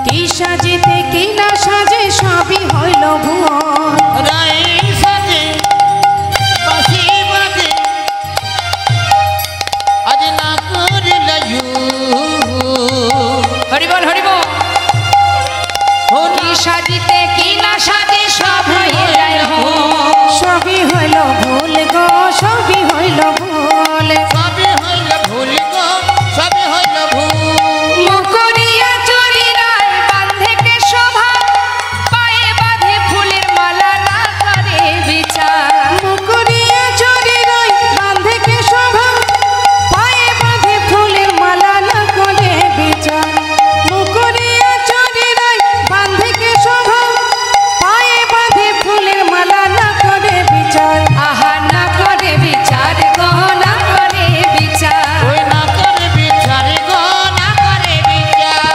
কি সাজিতে কি না সাজে সবই হইল ভুল রাই সাজে বাঁশি বাজে আজ না করিল হরি বল কি সাজিতে কি না সাজে সব হয়ে যায় সবই হইল ভুল গো সবই হইল ভুল সবই হইল ভুল গো সবই হইল ভুল মুকুরিয়া চুরি রায় বাঁধে কে শোভা পায়ে বাঁধে ফুলের মালা না করে বিচার মুকুরিয়া চুরি রই বাঁধে কে শোভা পায়ে বাঁধে ফুলের মালা না করে বিচার মুকুরিয়া চুরি রই বাঁধে কে শোভা পায়ে বাঁধে ফুলের মালা না করে বিচার আহা না করে বিচার গো না করে বিচার ওই না করে বিচার গো না করে বিচার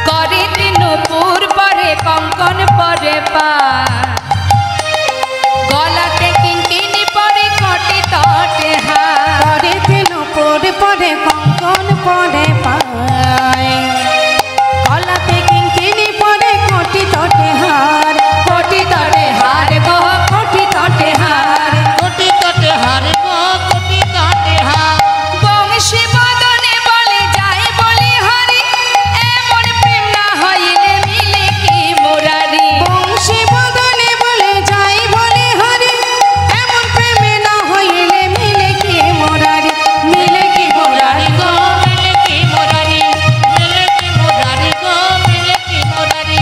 করে নূপুর পরে কঙ্কন পরে পা গলাতে কিঙ্কিনি পরে কটি তটে হাত পরে দিন পরে পরে কঙ্কন পরে পায় গলাতে কিঙ্কিনি পরে কোটি তটে হার কোটি তটে হার গো কোটি তটে হার কোটি তটে হার গো কোটি তটে হার বংশী বদনে বলে যাই বলি হরি এমন প্রেম না হইলে মিলে কি মুরারি বংশী বদনে বলে যাই বলে হরি এমন প্রেমে না হইলে মিলে কি মোরারি মিলে কি মোরারি গো মিলে কি মোরারি মিলে কি মোরারি গো মিলে কি মোরারি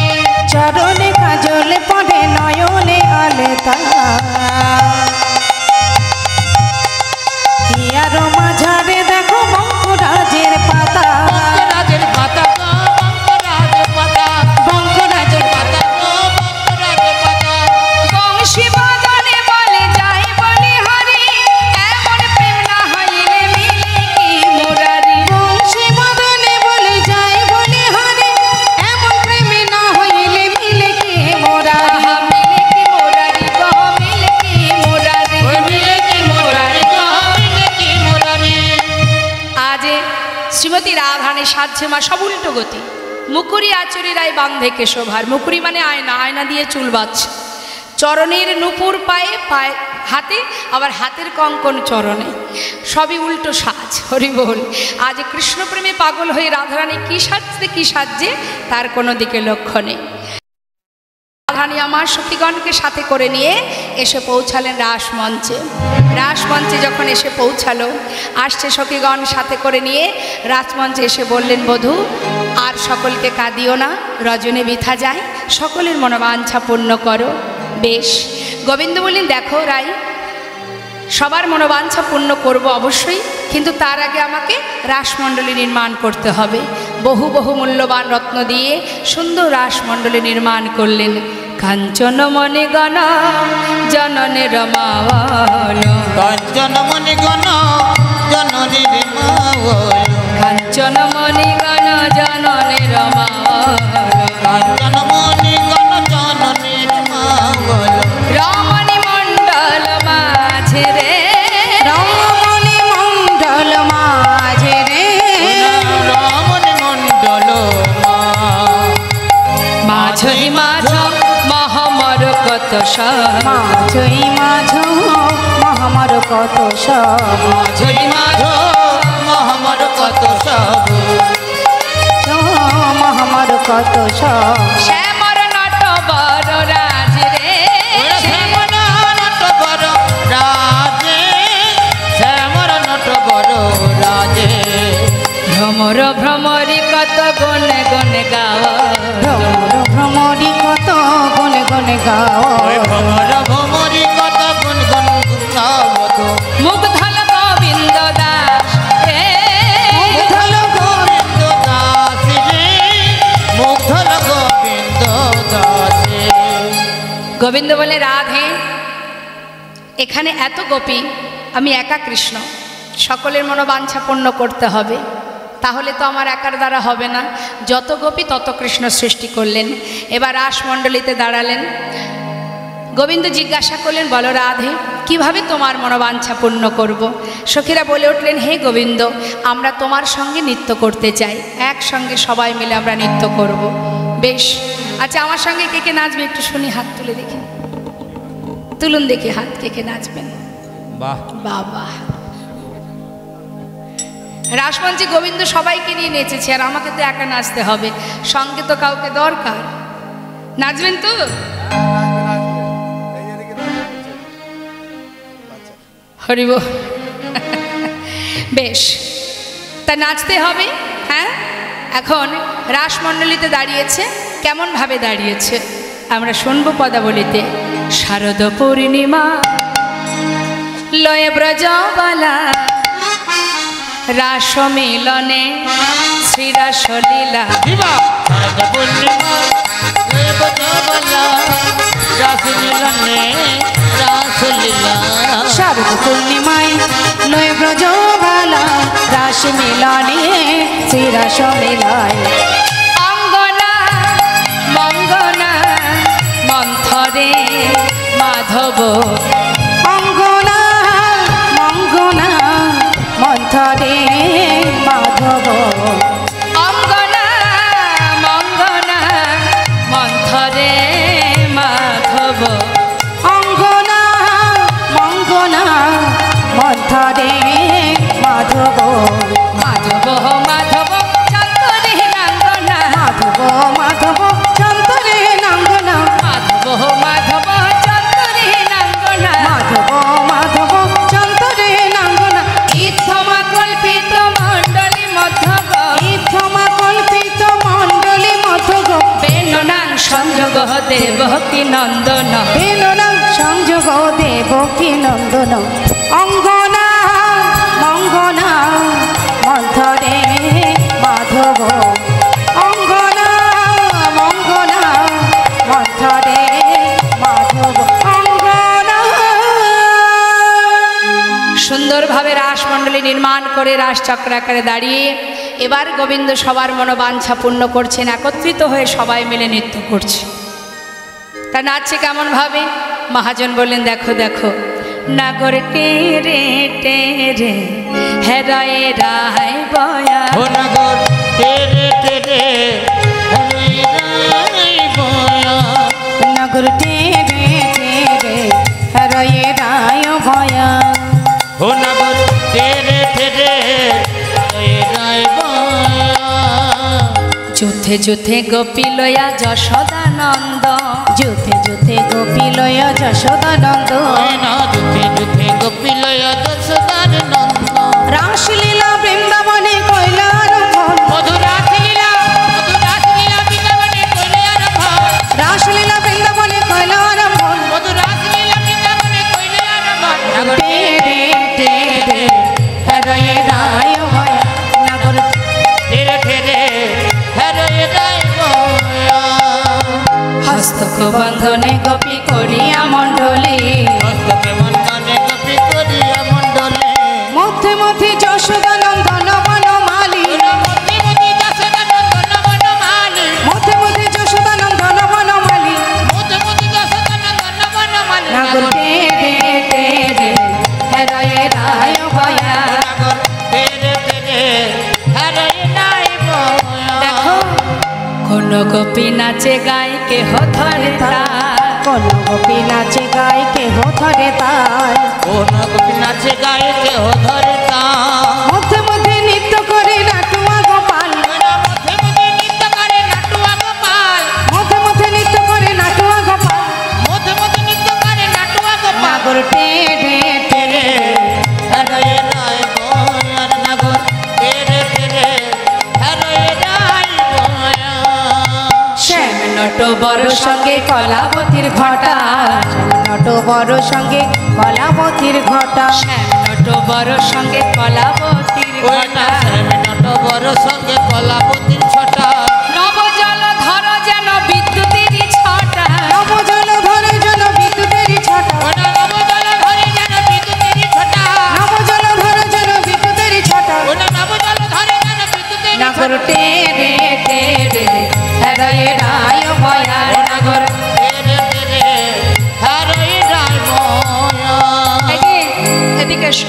চরণে কাজল পড়ে নয়নে আলেতা হিয়ার মাঝারে দেখো বঙ্করাজের পাতা বঙ্করাজের পাতা গো বঙ্করাজের পাতা বঙ্করাজের পাতা গো বঙ্করাজের পাতা বংশী বদনে বলে যাই বলি হরি এমন প্রেম না হইলে মিলে কি মুরারি বংশী বদনে বলে যাই বলে হরে এমন প্রেমে না হইলে মিলে কি মোরারি আহা মিলে কি মুরারি গো মিলে কি মুরারি ওই মিলে কি মোরারি গো মিলে কি মোরারি আজ শ্রীমতী রাধারানী সাজছে মা সব উল্টো গতি মুকুরি আচুরি রায় বাঁধে কেশভার মুকুরি মানে আয়না আয়না দিয়ে চুল বাঁধছে চরণের নূপুর পায়ে, পায়ে হাতে, আবার হাতের কঙ্কন চরণে, সবই উল্টো সাজ। হরি বল। আজ কৃষ্ণপ্রেমে পাগল হয়ে রাধারানী কি সাজছে কি সাজছে তার কোনো দিকে লক্ষ্য নেই। রাধারানী আমার সখীগণকে সাথে করে নিয়ে এসে পৌঁছালেন রাসমঞ্চে। রাসমঞ্চে যখন এসে পৌঁছালো, আসছে সখীগণ সাথে করে নিয়ে রাজমঞ্চে এসে বললেন, বধূ আর সকলকে কাঁদিও না, রজনে বৃথা যায়, সকলের মনোবাঞ্ছা পূর্ণ করো। বেশ। গোবিন্দ বললেন, দেখো রাই, সবার মনোবাঞ্ছা পূর্ণ করব অবশ্যই, কিন্তু তার আগে আমাকে রাসমণ্ডলী নির্মাণ করতে হবে। বহু বহু মূল্যবান রত্ন দিয়ে সুন্দর রাসমণ্ডলী নির্মাণ করলেন। কাঞ্চন মনে গণ জননের মাওয়াল, কাঞ্চন মনে গণ জননের মাওয়াল, কাঞ্চন মনে গণ জননের মাওয়াল, কাঞ্চন মনে গণ জননের মাওয়াল, রমণী মণ্ডল মাঝে রে, রমণী মণ্ডল মাঝে রে, রমণী মণ্ডল মাঝই মাঝ মহামর কত সব, মাঝই মাঝ মহামর কত সব, মাঝই মাঝ মহামর কত সব, মহামর কত সব, শ্যামর নট বড় রাজ রে, শ্যামর নট বড় রাজে, শ্যামর নট বড় রাজে, ভ্রমর ভ্রমরি কত গনে গনে গাওয়া, ভ্রমর ভ্রমরি কত গুনে গুনে গাও, ভ্রমর ভ্রমরি কত গুণ গুণ গাওত, মুগ্ধল গোবিন্দ দাস রে, মুগ্ধল গোবিন্দ দাস রে, মুগ্ধল গোবিন্দ দাস রে। গোবিন্দ বলে, রাধে এখানে এত গোপী, আমি একা কৃষ্ণ, সকলের মনোবাঞ্ছা পূর্ণ করতে হবে, তাহলে তো আমার একার দ্বারা হবে না। যত গোপী তত কৃষ্ণ সৃষ্টি করলেন। এবার রাসমণ্ডলীতে দাঁড়ালেন। গোবিন্দ জিজ্ঞাসা করলেন, বলো রাধে কিভাবে তোমার মনোবাঞ্ছা পূর্ণ করব। সখীরা বলে উঠলেন, হে গোবিন্দ, আমরা তোমার সঙ্গে নৃত্য করতে চাই, একসঙ্গে সবাই মিলে আমরা নৃত্য করব। বেশ, আচ্ছা আমার সঙ্গে কে কে নাচবে একটু শুনি, হাত তুলে দেখি, তুলুন দেখি হাত, কে কে নাচবেন। বাহ, বাবা, রাসমঞ্চে গোবিন্দ সবাইকে নিয়ে নেচেছে, আর আমাকে তো একা নাচতে হবে, সঙ্গে তো কাউকে দরকার। নাচবেন তো? হরিব। বেশ, তা নাচতে হবে। হ্যাঁ, এখন রাসমণ্ডলীতে দাঁড়িয়েছে, কেমনভাবে দাঁড়িয়েছে আমরা শুনবো পদাবলিতে। শারদ পূর্ণিমা লয়ে ব্রজবালা, রাস মিলনে শ্রীরাসলীলা, দিবা শারদ পূর্ণিমা দেবতাবলা, রাস মিলনে রাসলীলা, শারদ পূর্ণিমায় নয় ব্রজবালা, রাস মিলনে শ্রীরাস মিলায়, অঙ্গনা মঙ্গনা মন্থরে মাধব, অঙ্গনা মঙ্গনা মন্থরে মাধব, অঙ্গনা মঙ্গনা মন্থরে মাধব, অঙ্গনা মঙ্গনা মন্থরে মাধব, মাধব মাধব চন্দরে নাঙ্গনা, মাধব মাধব চন্দরে নাঙ্গনা, মাধব মাধব চন্দরে নাঙ্গনা, মাধব মাধব চন্দরে নাঙ্গনা, ইথমা কল্পিত মণ্ডলী মধ্যগ, ইথমা কল্পিত মণ্ডলী মধ্যগ, বেননাং সংযোগ দেবকী নন্দন, বেননা সংযোগ দেবকী নন্দন, অঙ্গনা মঙ্গনা মন্থরে মাধব, অঙ্গনা মঙ্গনা মন্থরে মাধব, অঙ্গনা। সুন্দরভাবে রাসমণ্ডলী নির্মাণ করে রাসচক্র আকারে দাঁড়িয়ে এবার গোবিন্দ সবার মনোবাঞ্ছা পূর্ণ করছেন, একত্রিত হয়ে সবাই মিলে নৃত্য করছে। তা নাচছে কেমনভাবে? মহাজন বললেন, দেখো দেখো, নাগর টেরে টেরে হেরায় রায় বয়া, ও নগর তেরে তেরে হরে রাই বয়া, নগর টেরে যুদ্ধে যুদ্ধে গোপী লয়া যশোদানন্দ, যুদ্ধে যুদ্ধে গোপী লয় যশোদানন্দ, যুদ্ধে যুদ্ধে গোপীলয় যশোদার নন্দ। রাসলীলা বৃন্দাবনে কইলা আরম্ভ, মধুর রাসলীলা বৃন্দাবনে কইলে আরম্ভ, রাসলীলা বৃন্দাবনে কইলা আরম্ভ, মধুর রাসলীলা বৃন্দাবনে কইলে আরম্ভ। রে রে রে রে হরে রায় ভয় নাগর, ধীরে ধীরে হরে রায় বয়া। হস্তক বন্ধনে গোপী করিয়া মণ্ডলী, হস্তকে বন্ধনে গোপী করিয়া মণ্ডলে, মধ্যে মধ্যে যশোদানন্দন বনমালী, মধ্যে মধ্যে যশোদানন্দন বনমালী, মধ্যে মধ্যে যশোদানন্দন বনমালী, মধ্যে মধ্যে যশোদানন্দন বনমালী। নাগর রে রে রে রে হরে রায় ভয়া। নাগর ধীরে ধীরে হরে রায় বয়া। দেখো কোন গোপী নাচে গায় কেহ ধরে তার, কোন গোপী নাচে গায় কেহ ধরে তার, কোন গোপী নাচে গায়ে কেহ ধরে তার। মধ্যে মধ্যে নৃত্য করে নাটুয়া গোপাল, মধ্যে মধ্যে নৃত্য করে নাটুয়া গোপাল, মধ্যে মধ্যে নৃত্য করে নাটুয়া গোপাল, মধ্যে মধ্যে নৃত্য করে নাটুয়া গোপাল। নাগর টে রে টে রে হরে রায় বয়ার নাগর ধীরে ধীরে হরে রায় বয়া। শ্যাম নট বড় সঙ্গে কলাবতীর ঘটা, নট বড় সঙ্গে কলাবতীর ঘটা, শ্যাম নট বড় সঙ্গে কলাবতীর ওই না ঘটা। শ্যামে নট বড় সঙ্গে কলাবতীর ছটা, নবজল ধর যেন বিদ্যুতেরই ছটা, নবজল ধরে যেন বিদ্যুতেরই ছটা, ওটা নবজল ধরে যেন বিদ্যুতেরই ছটা, নবজল ধরে যেন বিদ্যুতেরই ছটা, ওটা নবজল ধরে যেন বিদ্যুতেরই নাগর ছটা। টে রে টে রে হরে রায় ভয়া। নাগর ধীরে ধীরে হরে রায় বয়া। এদিকে এসো।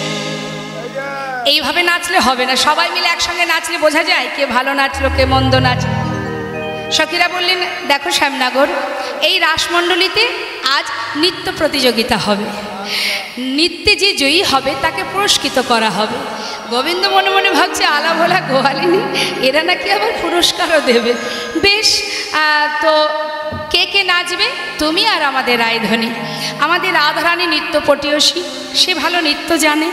এইভাবে নাচলে হবে না, সবাই মিলে একসঙ্গে নাচলে বোঝা যায় কে ভালো নাচলো কে মন্দ নাচলো। সখীরা বললেন দেখো শ্যামনগর, এই রাসমণ্ডলীতে আজ নৃত্য প্রতিযোগিতা হবে, নৃত্যে যে জয়ী হবে তাকে পুরস্কৃত করা হবে। গোবিন্দ মনে মনে ভাবছে আলা ভোলা গোয়ালিনী, এরা নাকি আবার পুরস্কারও দেবে। বেশ, তো কে কে নাচবে? তুমি আর আমাদের রায়ধনী, আমাদের রাধারানী নৃত্য পটীয়সী, সে ভালো নৃত্য জানে।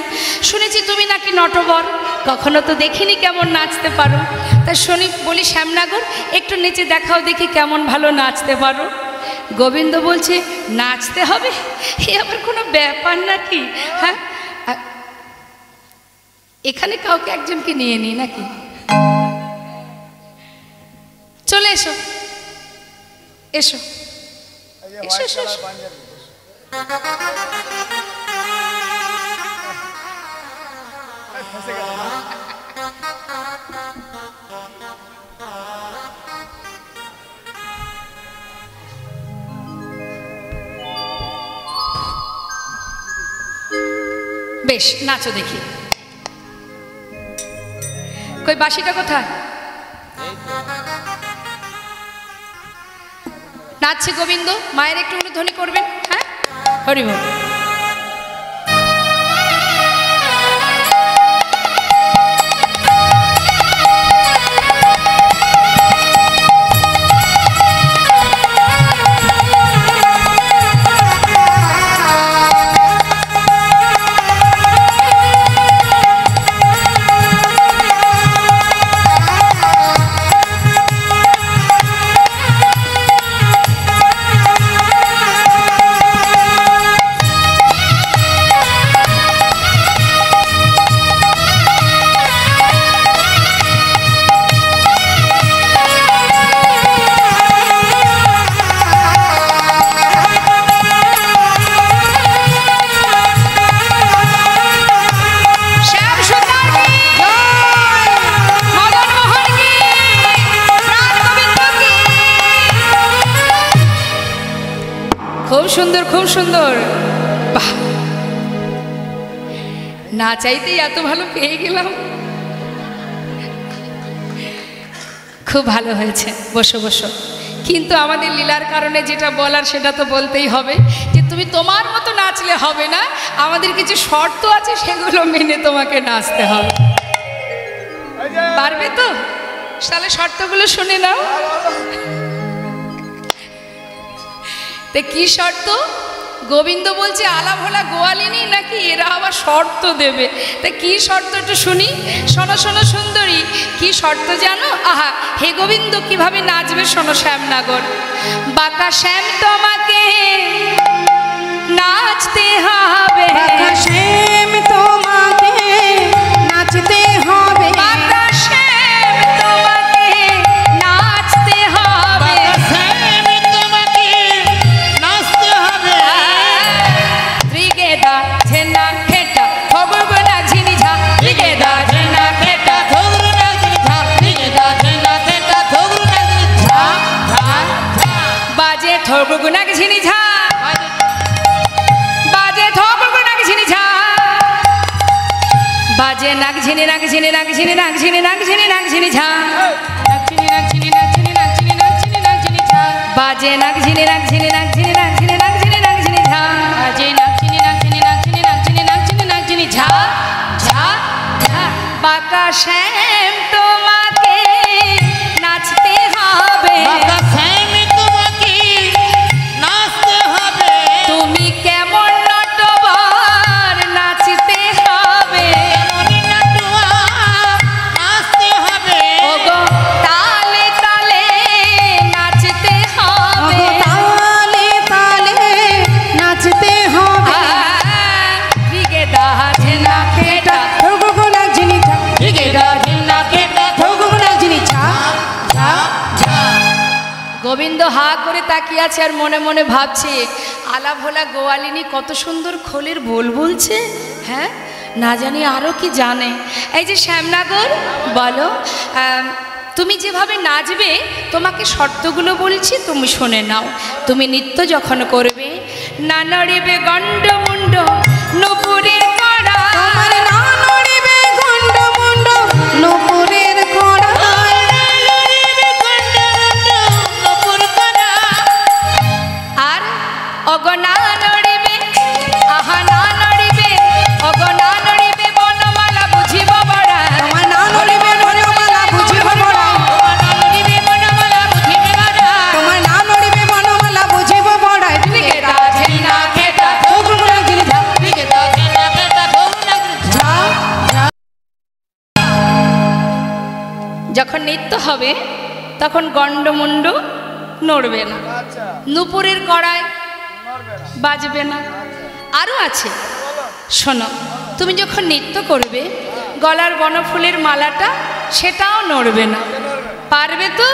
শুনেছি তুমি নাকি নটবর, কখনো তো দেখিনি কেমন নাচতে পারো। তা শুনি বলি শ্যামনগর একটু নেচে দেখাও দেখি কেমন ভালো নাচতে পারো। গোবিন্দ বলছে নাচতে হবে, এ আবার কোনো ব্যাপার নাকি? হ্যাঁ, এখানে কাউকে একজনকে নিয়ে নিই নাকি? চলে এসো এসো এসো এসো এসো। বেশ, নাচো দেখি। কই বাঁশিটা কোথায়? নাচছে গোবিন্দ, মায়ের একটু উলুধ্বনি করবেন। হ্যাঁ, হরি বল। খুব সুন্দর, খুব সুন্দর। বাহ, না চাইতেই এত ভালো পেয়ে গেলাম। খুব ভালো হয়েছে, বসো বসো। কিন্তু আমাদের লীলার কারণে যেটা বলার সেটা তো বলতেই হবে, যে তুমি তোমার মতো নাচলে হবে না, আমাদের কিছু শর্ত আছে, সেগুলো মেনে তোমাকে নাচতে হবে। পারবে তো? তাহলে শর্তগুলো শুনে নাও। তে কি শর্ত? গোবিন্দ বলছে আলা ভোলা গোয়ালিনী নাকি এরা আবার শর্ত দেবে। তা কি শর্ত একটু শুনি। শোনো শোনো সুন্দরী, কি শর্ত জানো? আহা, হে গোবিন্দ কিভাবে নাচবে শোনো। শ্যামনগর বাঁকা শ্যাম তোমাকে নাচতে হবে, বাঁকা শ্যাম তোমাকে নাচতে হবে, বাঁকা শ্যাম তোমাকে নাচতে হবে, শ্যাম তোমাকে নাচতে হবে। ত্রিগেদা ঝেনা খেটা খবর গোনা ঝিনি ঝা, ত্রিগেদা ঝেনা খেটা থগরু নাচনি ঝা, ত্রিগেদা ঝেনা খেটা থগরু নাচনি ঝা ঝা ঝা। বাজে খবর গোনা ঝিনি ঝা, বাজে খবর গোনা ঝিনি ঝা, বাজে নাক ঝিনি নাক ঝিনি নাক ঝিনি নাক ঝিনি নাক ঝিনি নাক ঝিনি ঝা, নাক ঝিনি নাক ঝিনি নাক ঝিনি নাক ঝিনি নাক ঝিনি নাক ঝিনি ঝা, বাজে নাক ঝিনি নাক ঝিনি নাক ঝিনি নাক ঝিনি নাক ঝিনি নাক ঝিনি ঝা, বাজে নাক ঝিনি নাক ঝিনি নাক ঝিনি নাক ঝিনি নাক ঝিনি নাক ঝিনি ঝা ঝা ঝা। বাঁকা শ্যাম তোমাকে নাচতে হবে, বাঁকা শ্যাম তোমাকে নাচতে হবে। তুমি কেমন নটবর নাচতে হবে, কেমন নাটুয়া নাচতে হবে। ওগো তালে তালে নাচতে হবে, ওগো তালে তালে নাচতে হবে। ত্রিগেদা ঝেনা খেটা থগু গোনা ঝিনি ঝা, ত্রিগেদা ঝেনা খেটা থগু গোনা ঝিনি ঝা ঝা ঝা। গোবিন্দ হা করে তাকিয়ে আছে আর মনে মনে ভাবছে আলা ভোলা গোয়ালিনী কত সুন্দর খোলের বোল বলছে। হ্যাঁ, না জানি আরও কি জানে। এই যে শ্যামনগর বলো, তুমি যেভাবে নাচবে তোমাকে শর্তগুলো বলছি, তুমি শুনে নাও। তুমি নৃত্য যখন করবে না নড়িবে গণ্ডমুণ্ড নূপুরের কড়া, তোমার না নড়িবে গন্ড মুন্ড নূপুরের কড়াই, আর অগনা নড়িবে, আহা না নড়িবে, অগনা নড়িবে বনমালা বুঝিব বড়া, তোমার না নড়িবে বনমালা বুঝিব বড়াই, তোমার না নড়িবে বনমালা বুঝিব বড়াই। ত্রিগেদা ঝেনা খেটা থগু গোনা ঝিনি ঝা ঝা ঝা। যখন নৃত্য হবে তখন গণ্ডমুণ্ড নড়বে না, নূপুরের কড়ায় বাজবে না। আরও আছে শোনো, তুমি যখন নৃত্য করবে গলার বনফুলের মালাটা সেটাও নড়বে না। পারবে তো?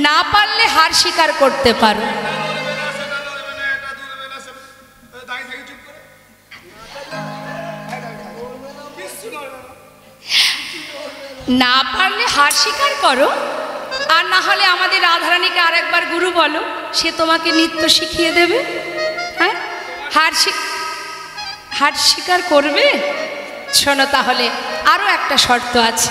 না পারলে হার স্বীকার করতে পারো। না পারলে হার স্বীকার করো, আর না হলে আমাদের রাধারানীকে আরেকবার গুরু বলো, সে তোমাকে নৃত্য শিখিয়ে দেবে। হ্যাঁ, হার স্বীকার করবে। শোনো তাহলে আরও একটা শর্ত আছে।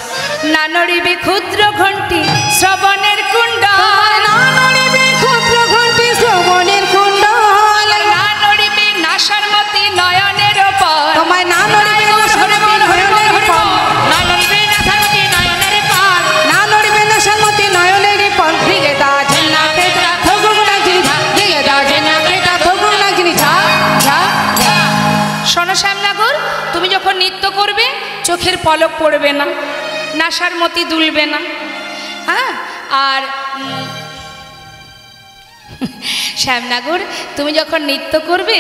না নড়িবে ক্ষুদ্র ঘণ্টি শ্রবণের কুণ্ডল, না নড়িবে ক্ষুদ্র ঘণ্টি শ্রবণের কুণ্ডল, না নড়িবে নাসারমতি নয়নের ওপর, তোমায় না নড়িবে নাসারমতি নয়নের ফল, না নড়িবে নাসারমতি নয়নের ফল। ত্রিগেদা ঝেনা খেটা থগু গোনা ঝিনি ঝা, ত্রিগেদা ঝেনা খেটা থগু গোনা ঝিনি ঝা ঝা ঝা। শোনো শ্যামনগর, তুমি যখন নৃত্য করবে চোখের পলক পড়বে না, নাসার মতি দুলবে না। হ্যাঁ, আর শ্যামনগর তুমি যখন নৃত্য করবে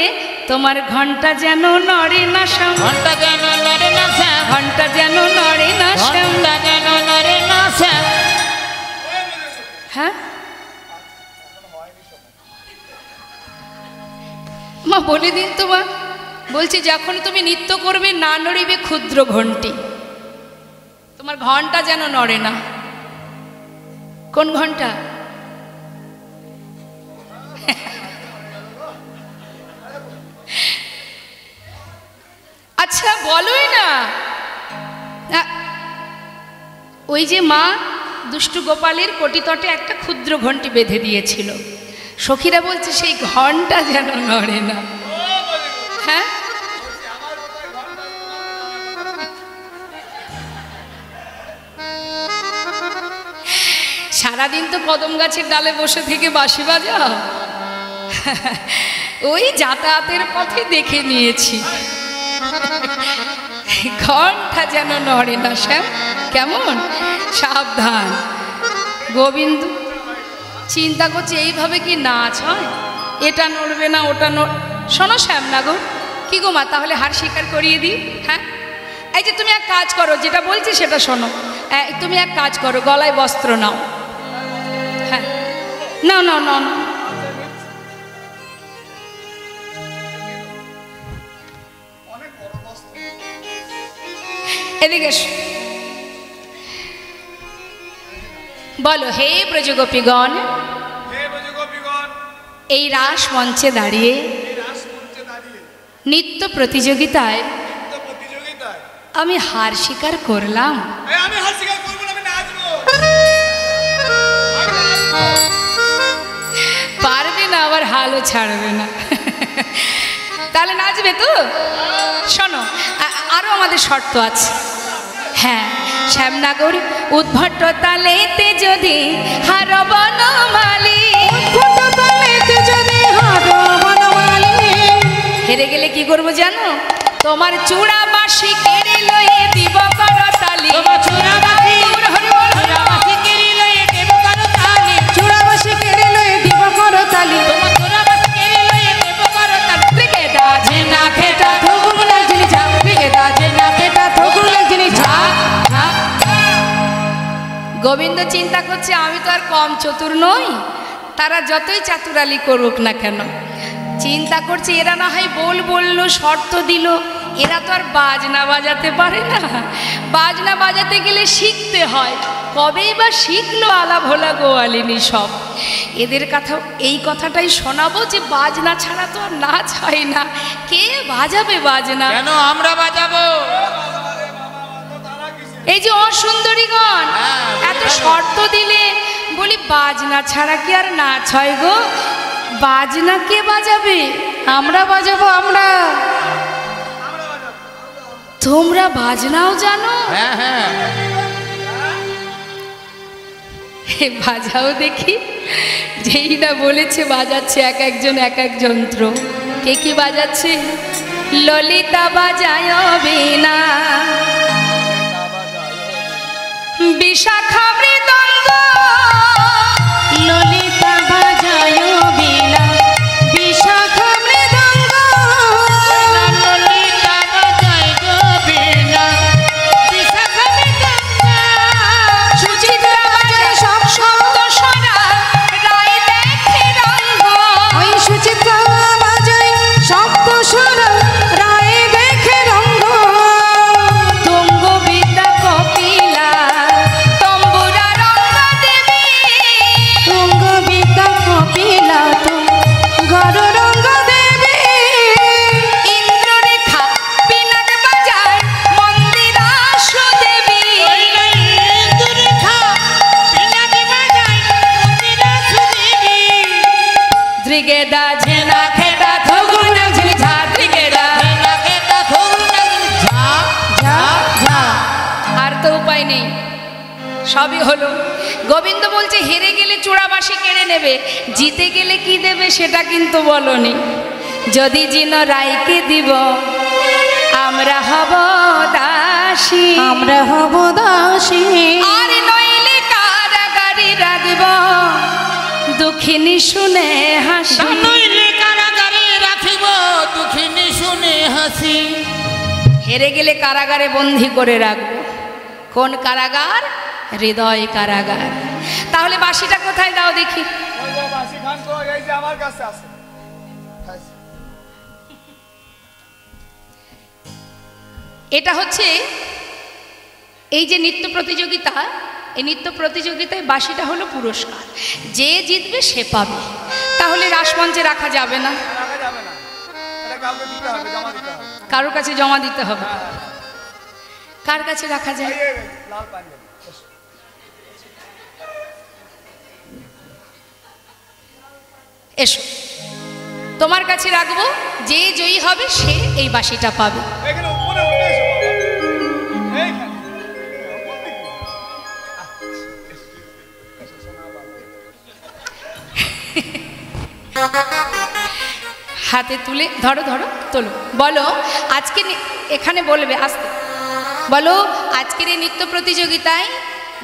তোমার ঘন্টা যেন নড়ে না শ্যাম, ঘন্টা যেন নড়ে না শ্যাম, ঘন্টা যেন নড়ে না শ্যাম। ঘন্টা যেন নড়ে না শ্যাম। হ্যাঁ মা বলে দিন তোমা, বলছি যখন তুমি নৃত্য করবে না নড়িবে ক্ষুদ্র ঘণ্টি, তোমার ঘন্টা যেন নড়ে না। কোন ঘন্টা? আচ্ছা বলোই না। ওই যে মা দুষ্টু গোপালের কটিতটে একটা ক্ষুদ্র ঘণ্টি বেঁধে দিয়েছিল, সখীরা বলছে সেই ঘণ্টা যেন নড়ে না। হ্যাঁ, সারাদিন তো কদম গাছের ডালে বসে থেকে বাঁশি বাজাও? ওই যাতায়াতের পথে দেখে নিয়েছি। ঘন্টা যেন নড়ে না শ্যাম, কেমন সাবধান। গোবিন্দ চিন্তা করছে এইভাবে কি নাচ হয়? এটা নড়বে না, ওটা শোনো শ্যামনগর, কি গো মা, তাহলে হার স্বীকার করিয়ে দিই? হ্যাঁ, এই যে তুমি এক কাজ করো, যেটা বলছি সেটা শোনো। তুমি এক কাজ করো, গলায় বস্ত্র নাও। হ্যাঁ, নাও নাও নাও নাও। এদিকে বলো, হে ব্রজগোপীগণ, এই রাস মঞ্চে দাঁড়িয়ে নৃত্য প্রতিযোগিতায় আমি হার স্বীকার করলাম। পারবে না, আবার হালও ছাড়বে না। তাহলে নাচবে তো? শোনো, আরো আমাদের শর্ত আছে। হ্যাঁ, শ্যামনগর উদ্ভট তালেতে যদি হার বনমালী, হেরে গেলে কি করবো জানো? তোমার চূড়া বাঁশি কেড়ে লয়ে দিব করতালি। গোবিন্দ চিন্তা করছে আমি তো আর কম চতুর নই, তারা যতই চাতুরালি করুক না কেন। চিন্তা করছে এরা না হয় বললো, শর্ত দিল, এরা তো আর বাজনা বাজাতে পারে না। বাজনা বাজাতে গেলে শিখতে হয়, কবেই বা শিখলো আলা ভোলা গোয়ালিনী সব। এদের কথা, এই কথাটাই শোনাবো যে বাজনা ছাড়া তো আর নাচ হয় না। কে বাজাবে বাজনা? কেন আমরা বাজাবো? এই যে অসুন্দরীগণ এত শর্ত দিলে, বলি বাজনা ছাড়া কি আর নাচ হয় গো? বাজনা কে বাজাবে? আমরা বাজাবো। আমরা, তোমরা বাজনাও জানো? হ্যাঁ হ্যাঁ, বাজাও দেখি। যেই না বলেছে বাজাচ্ছে এক একজন এক এক যন্ত্র। কে কি বাজাচ্ছে? ললিতা বাজায় বীণা, বিশাখা মৃদঙ্গ, ললিতা বাজায় বীণা, বিশাখা মৃদঙ্গ, ললিতা বাজায় গো বীণা, বিশাখা মৃদঙ্গ, সুচিত্রা বাজায় সব শব্দ সারা, রায় দেখে রঙ্গ। ওই সুচিত্রা বাজায় শব্দ সারা, রায় দেখে রঙ্গ। তুঙ্গ বিদ্যা কপিলা, তম্বুরা রঙ্গ দেবী, তুঙ্গ বিদ্যা কপিলা, গর রঙ্গ দেবী। ইন্দ্ররেখা পিনাক বাজায়, মন্দিরা সুদেবী। ইন্দুরেখা পিনাকি বাজায়, মন্দিরা সুদেবী। ত্রিগেদা ঝেনা খেদা থগুনা ঝিঝা, ত্রিগেদা। নাকেটা ধরুন ঝা ঝা ঝা। আর তো উপায় নেই, সবই হলো। গোবিন্দ বলছে হেরে গেলে চূড়াবাসী কেড়ে নেবে, জিতে গেলে কি দেবে সেটা কিন্তু বলনি। যদি জিন রায়কে দিব, আমরা হব দাসী, আমরা হব দাসী। আর নইলে কারাগারি রাখব, দুঃখিনী শুনে হাসি। নইলে কারাগারে রাখিব, দুঃখিনী শুনে হাসি। হেরে গেলে কারাগারে বন্দি করে রাখবো। কোন কারাগার? হৃদয় কারাগার। তাহলে বাঁশিটা কোথায় দাও দেখি? আমার কাছে আছে। এটা হচ্ছে এই যে নৃত্য প্রতিযোগিতা, এই নৃত্য প্রতিযোগিতায় বাঁশিটা হলো পুরস্কার। যে জিতবে সে পাবে। তাহলে রাসমঞ্চে রাখা যাবে না, রাখা যাবে না, এটা কাউকে দিতে হবে, জমা দিতে হবে। কারোর কাছে জমা দিতে হবে। কার কাছে রাখা যায়? এই লাল পাঞ্জাবি। এসো, তোমার কাছে রাখবো। যে জয়ী হবে সে এই বাঁশিটা পাবে। এখানে উপরে উঠে এসো বাবা। এইখানে। হাতে তুলে ধরো ধরো তোলো, বলো আজকে এখানে বলবে আসতে, বলো আজকের এই নৃত্য প্রতিযোগিতায়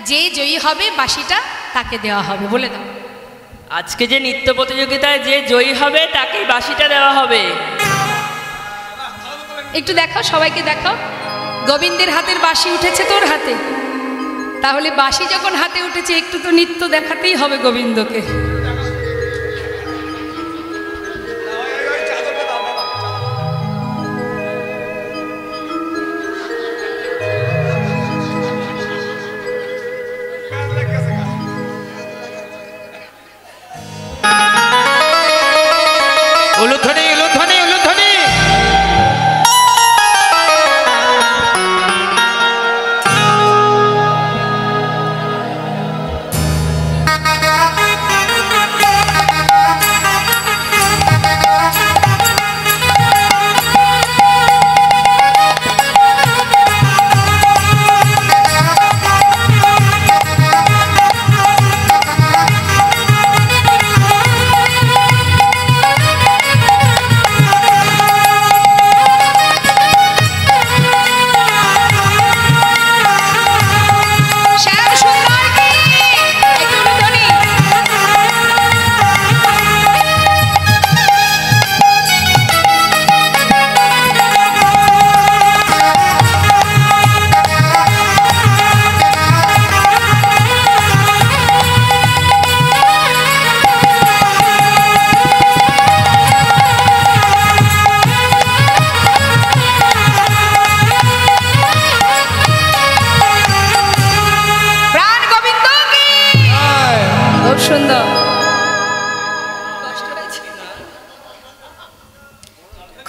যে জয়ী হবে বাঁশিটা তাকে দেওয়া হবে, বলে দাও। আজকে যে নৃত্য প্রতিযোগিতায় যে জয়ী হবে তাকেই বাঁশিটা দেওয়া হবে। একটু দেখাও, সবাইকে দেখাও। গোবিন্দের হাতের বাঁশি উঠেছে তোর হাতে, তাহলে বাঁশি যখন হাতে উঠেছে একটু তো নৃত্য দেখাতেই হবে গোবিন্দকে। ওই চাদরটা দাও বাবা, উলুধ্বনি উলুধ্বনি উলুধ্বনি। সুন্দর,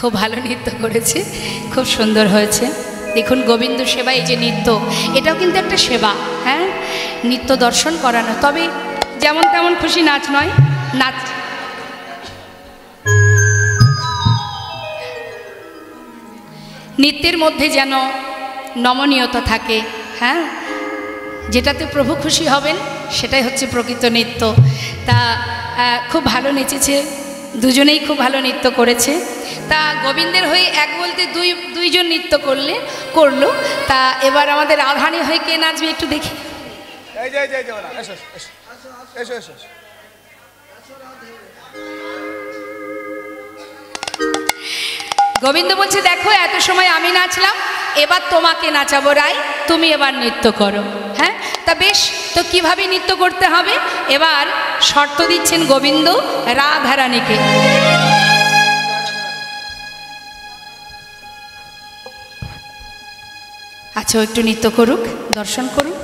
খুব ভালো নৃত্য করেছে, খুব সুন্দর হয়েছে। দেখুন গোবিন্দ সেবা, এই যে নৃত্য, এটাও কিন্তু একটা সেবা। হ্যাঁ, নৃত্য দর্শন করানো, তবে যেমন তেমন খুশি নাচ নয়, নাচ নৃত্যের মধ্যে যেন নমনীয়তা থাকে। হ্যাঁ, যেটাতে প্রভু খুশি হবেন সেটাই হচ্ছে প্রকৃত নৃত্য। তা খুব ভালো নেচেছে, দুজনেই খুব ভালো নৃত্য করেছে। তা গোবিন্দের হয়ে এক বলতে দুইজন নৃত্য করলো। তা এবার আমাদের রাধানী হয়ে কে নাচবে একটু দেখি। এই যে এসো এসো এসো এসো। গোবিন্দ বলছে দেখো এত সময় আমি নাচলাম, এবার তোমাকে নাচাবো রাই, তুমি এবার নৃত্য করো। হ্যাঁ, তা বেশ, তো কিভাবে নৃত্য করতে হবে এবার শর্ত দিচ্ছেন গোবিন্দ রাধারানীকে। আচ্ছা, একটু নৃত্য করুক, দর্শন করুক।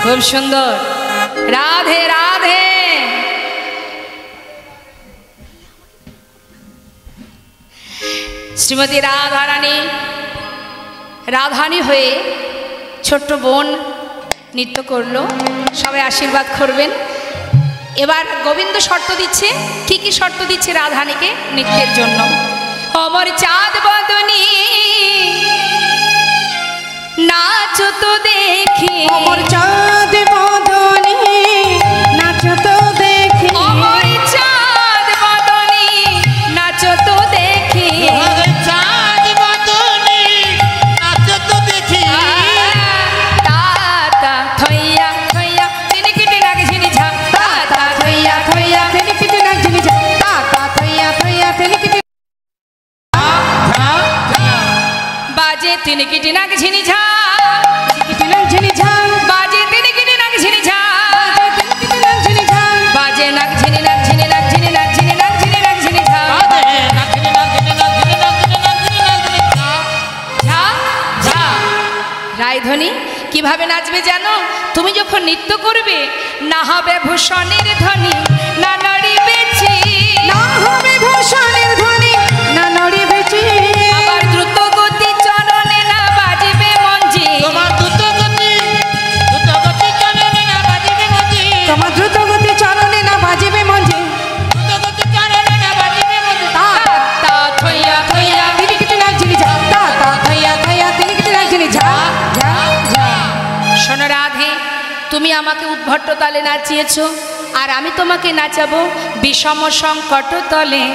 খুব সুন্দর, রাধে রাধে। শ্রীমতী রাধারানী হয়ে ছোট্ট বোন নৃত্য করলো, সবাই আশীর্বাদ করবেন। এবার গোবিন্দ শর্ত দিচ্ছে, কি কি শর্ত দিচ্ছে রাধারানীকে নৃত্যের জন্য। অমর চাঁদ বদনী নাচো তো দেখি, অমর চাঁদ বদনী নাচো তো দেখি, অমর চাঁদ বদনী নাচো তো দেখি। ঝিনিকিটি নাক ঝিনি ঝা ঝিনিকিটি নাক ঝিনি ঝা বাজে তিনিকিটি নাক ঝিনি ঝা ঝিনিকিটি নাক ঝিনি ঝা বাজে নাক ঝিনি নাক ঝিনি নাক ঝিনি নাক ঝিনি নাক ঝিনি নাক ঝিনি ঝা ঝা ঝা রায়ধ্বনি কিভাবে নাচবে জানো? তুমি যখন নৃত্য করবে না হবে ভূষণের ধ্বনি না নড়িবে চি না হবে ভূষণের ধ্বনি না নড়িবে চি আবার দ্রুত গতি চরণে না বাজিবে মঞ্জি তোমার দ্রুত গতি চরণে না বাজিবে মঞ্জি তোমার দ্রুত গতি চরণে না বাজিবে মঞ্জি দ্রুত গতি চরণে না বাজিবে মঞ্জি তা তা থইয়া থইয়া ঝিনিকিটি নাক ঝিনি ঝা তা তা থাইয়া থাইয়া ঝিনিকিটি নাক ঝিনি ঝা ঝা ঝা শোনো রাধে, তুমি আমাকে উদ্ভট্ট তালে নাচিয়েছো আর আমি তোমাকে নাচাবো বিষম সংকট তলে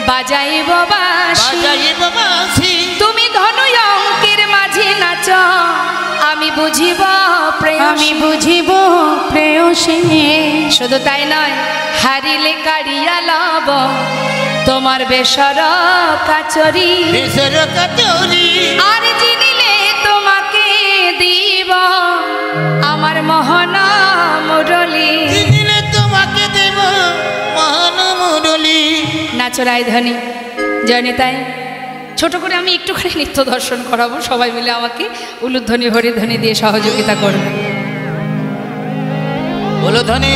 বাজাইব বাঁশি। বাজাইব বাঁশি তুমি ধনু অঙ্কের মাঝে নাচ আমি বুঝিব প্রেম আমি বুঝিব প্রেয়সী শুধু তাই নয় হারিলে কাড়িয়া লব তোমার বেসর কাচরি দেশের কচুরি আর জিনিলে তোমাকে দিব আমার মোহন মুরলি দিলে তোমাকে দেব মহান মুরলি নাচো রায়ধানী জয়নিতাই ছোট করে আমি একটুখানি নৃত্য দর্শন করাবো, সবাই মিলে আমাকে উলুধ্বনি হরিধ্বনি দিয়ে সহযোগিতা করবে। ওলো ধনে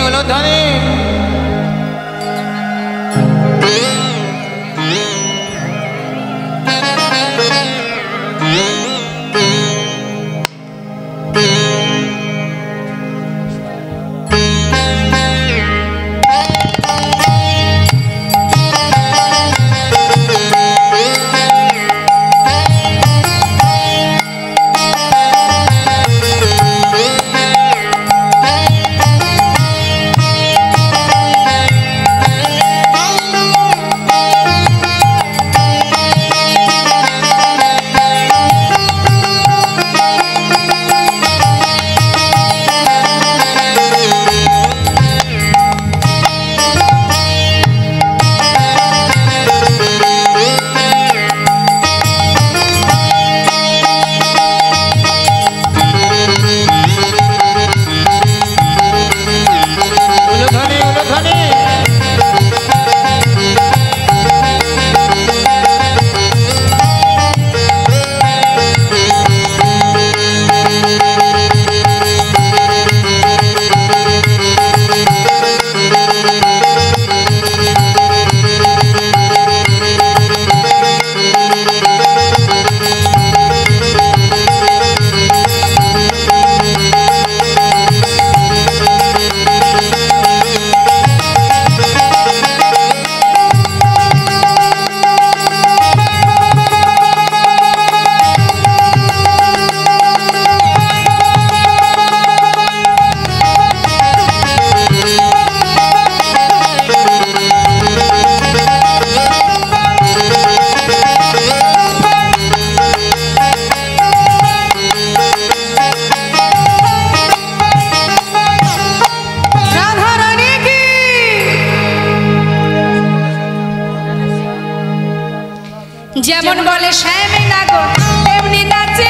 যেমন বলে শ্যামী নাগর তেমনি নাচে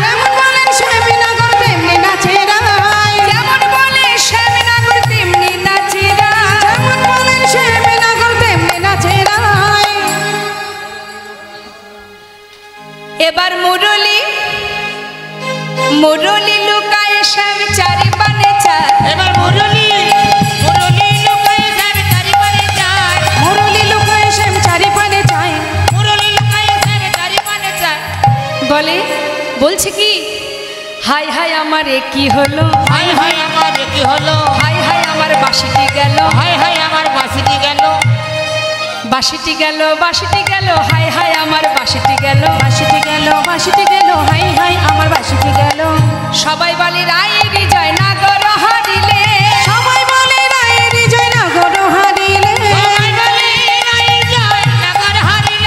যেমন বলেন শ্যামী নাগর তেমনি নাচে রায় যেমন বলে শ্যামী নাগর তেমনি নাচে যেমন বলেন শ্যামী নাগর তেমনি নাচে রায় এবার মুরলি মুরলি লুকায় শ্যাম চারি পানে চার এবার মুরলি লুকায় শ্যাম চারিপানে যায় মুরলি লুকায় শ্যাম চারি পানে চায় মুরলি লুকায় শ্যাম চারিপানে যায় বলে বলছে কি হাই হাই আমার এ কি হলো হাই হাই আমার কি হলো হাই হাই আমার বাঁশিটি গেল হাই হাই আমার বাঁশিটি গেল বাঁশিটি গেল বাঁশিটি গেল হাই হাই আমার বাঁশিটি গেল বাঁশিটি গেল বাঁশিটি গেল হাই হাই আমার বাঁশিটি গেল সবাই বলে রায়ের জয় নাগর হারিলে সবাই বলে রায়ের জয় নাগর হারিলে সবাই বলে রায়ের জয় নাগর হারিল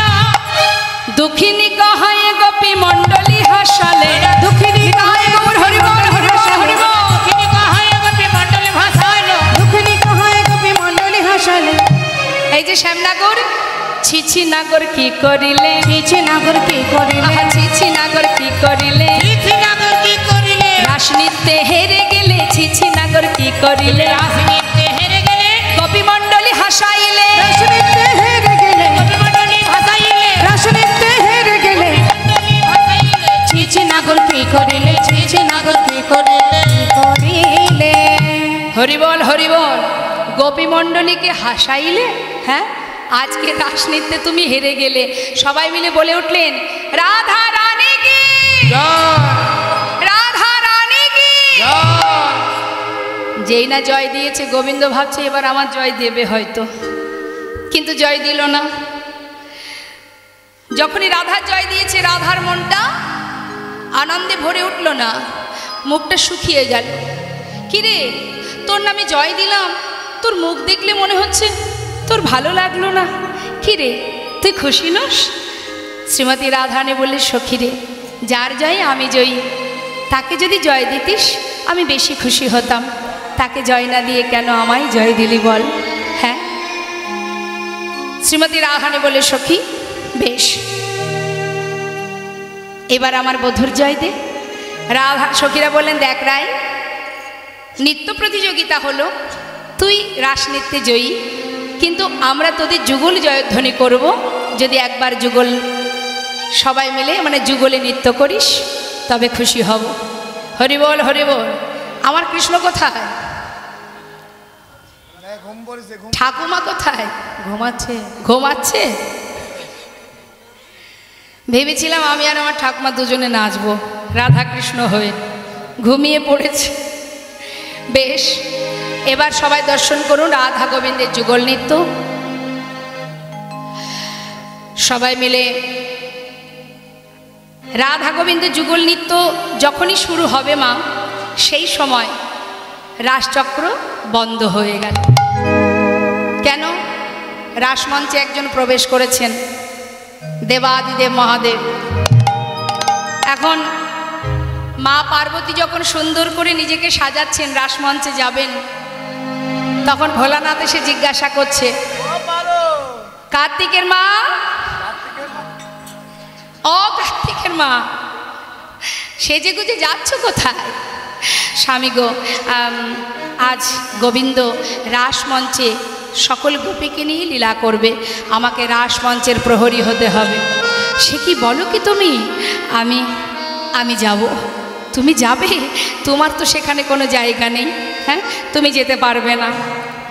দুঃখিনী কহায় গোপী মণ্ডলী হাসালে দুঃখিনী কাহায় গৌর হরি বল হরি বল হরি বল তিনি কহায় গোপী মণ্ডলে ভাষাইল দুঃখিনী কাহায় গোপী মণ্ডলী হাসালে এই যে শ্যামনগর ছি ছিছি নাগর কি করিলে, ছিছি নাগর কি করিলে, আহা ছিছি নাগর কি করিলে, ছিছি নাগর কি করিলে, রাস নৃত্যে হেরে গেলে ছিছি নাগর কি করিলে, রাস নৃত্যে হেরে গেলে, গোপী মণ্ডলী হাসাইলে, রাসনিত্যে হেরে গেলে, কবিমণ্ডলী ভাসাইলে, রাসনিত্যে হেরে গেলে, মণ্ডলী ভাসাইলে, ছিছি নাগর কি করিলে, ছিছি নাগর কি করিলে, করিলে। হরিবল হরিবল, গোপী মণ্ডলীকে হাসাইলে, হ্যাঁ আজকে রাস নৃত্যে তুমি হেরে গেলে। সবাই মিলে বলে উঠলেন রাধা রানী কি, রাধা রানী কি। যেই না জয় দিয়েছে গোবিন্দ ভাবছে এবার আমার জয় দেবে হয়তো, কিন্তু জয় দিল না। যখনই রাধার জয় দিয়েছে রাধার মনটা আনন্দে ভরে উঠল না, মুখটা শুকিয়ে গেল। কিরে তোর নামে জয় দিলাম, তোর মুখ দেখলে মনে হচ্ছে তোর ভালো লাগলো না। কিরে তুই খুশি নস? শ্রীমতী রাধারানী বললে সখী রে, যার জয় আমি জয়ী, তাকে যদি জয় দিতিস আমি বেশি খুশি হতাম, তাকে জয় না দিয়ে কেন আমায় জয় দিলি বল। হ্যাঁ শ্রীমতী রাধারানী বললে সখী বেশ, এবার আমার বধূর জয় দে। রাধা সখীরা বললেন দেখ রায়, নৃত্য প্রতিযোগিতা হলো, তুই রাস নৃত্যে জয়ী, কিন্তু আমরা তোদের যুগল জয়ধ্বনি করব যদি একবার যুগল সবাই মিলে মানে যুগলে নৃত্য করিস তবে খুশি হব। হরিবল হরিবল। আমার কৃষ্ণ কোথায়? ঘুম পড়েছে, ঘুম। ঠাকুমা কোথায়? ঘুমাচ্ছে। ঘুমাচ্ছে। ভেবেছিলাম আমি আর আমার ঠাকুমা দুজনে নাচবো রাধা কৃষ্ণ হয়ে, ঘুমিয়ে পড়েছে। বেশ, এবার সবাই দর্শন করুন রাধা গোবিন্দের যুগল নৃত্য। সবাই মিলে রাধা গোবিন্দের যুগল নৃত্য যখনই শুরু হবে মা, সেই সময় রাসচক্র বন্ধ হয়ে গেল। কেন? রাসমঞ্চে একজন প্রবেশ করেছেন, দেবাদিদেব মহাদেব। এখন মা পার্বতী যখন সুন্দর করে নিজেকে সাজাচ্ছেন রাসমঞ্চে যাবেন, তখন ভোলানাথ এসে জিজ্ঞাসা করছে কার্তিকের মা, ও কার্তিকের মা সেজে গুজে যাচ্ছ কোথায়? স্বামী গো, আজ গোবিন্দ রাসমঞ্চে সকল গোপীকে নিয়ে লীলা করবে, আমাকে রাসমঞ্চের প্রহরী হতে হবে। সে কি বলো কি তুমি? আমি যাব। তুমি যাবে? তোমার তো সেখানে কোনো জায়গা নেই, হ্যাঁ তুমি যেতে পারবে না।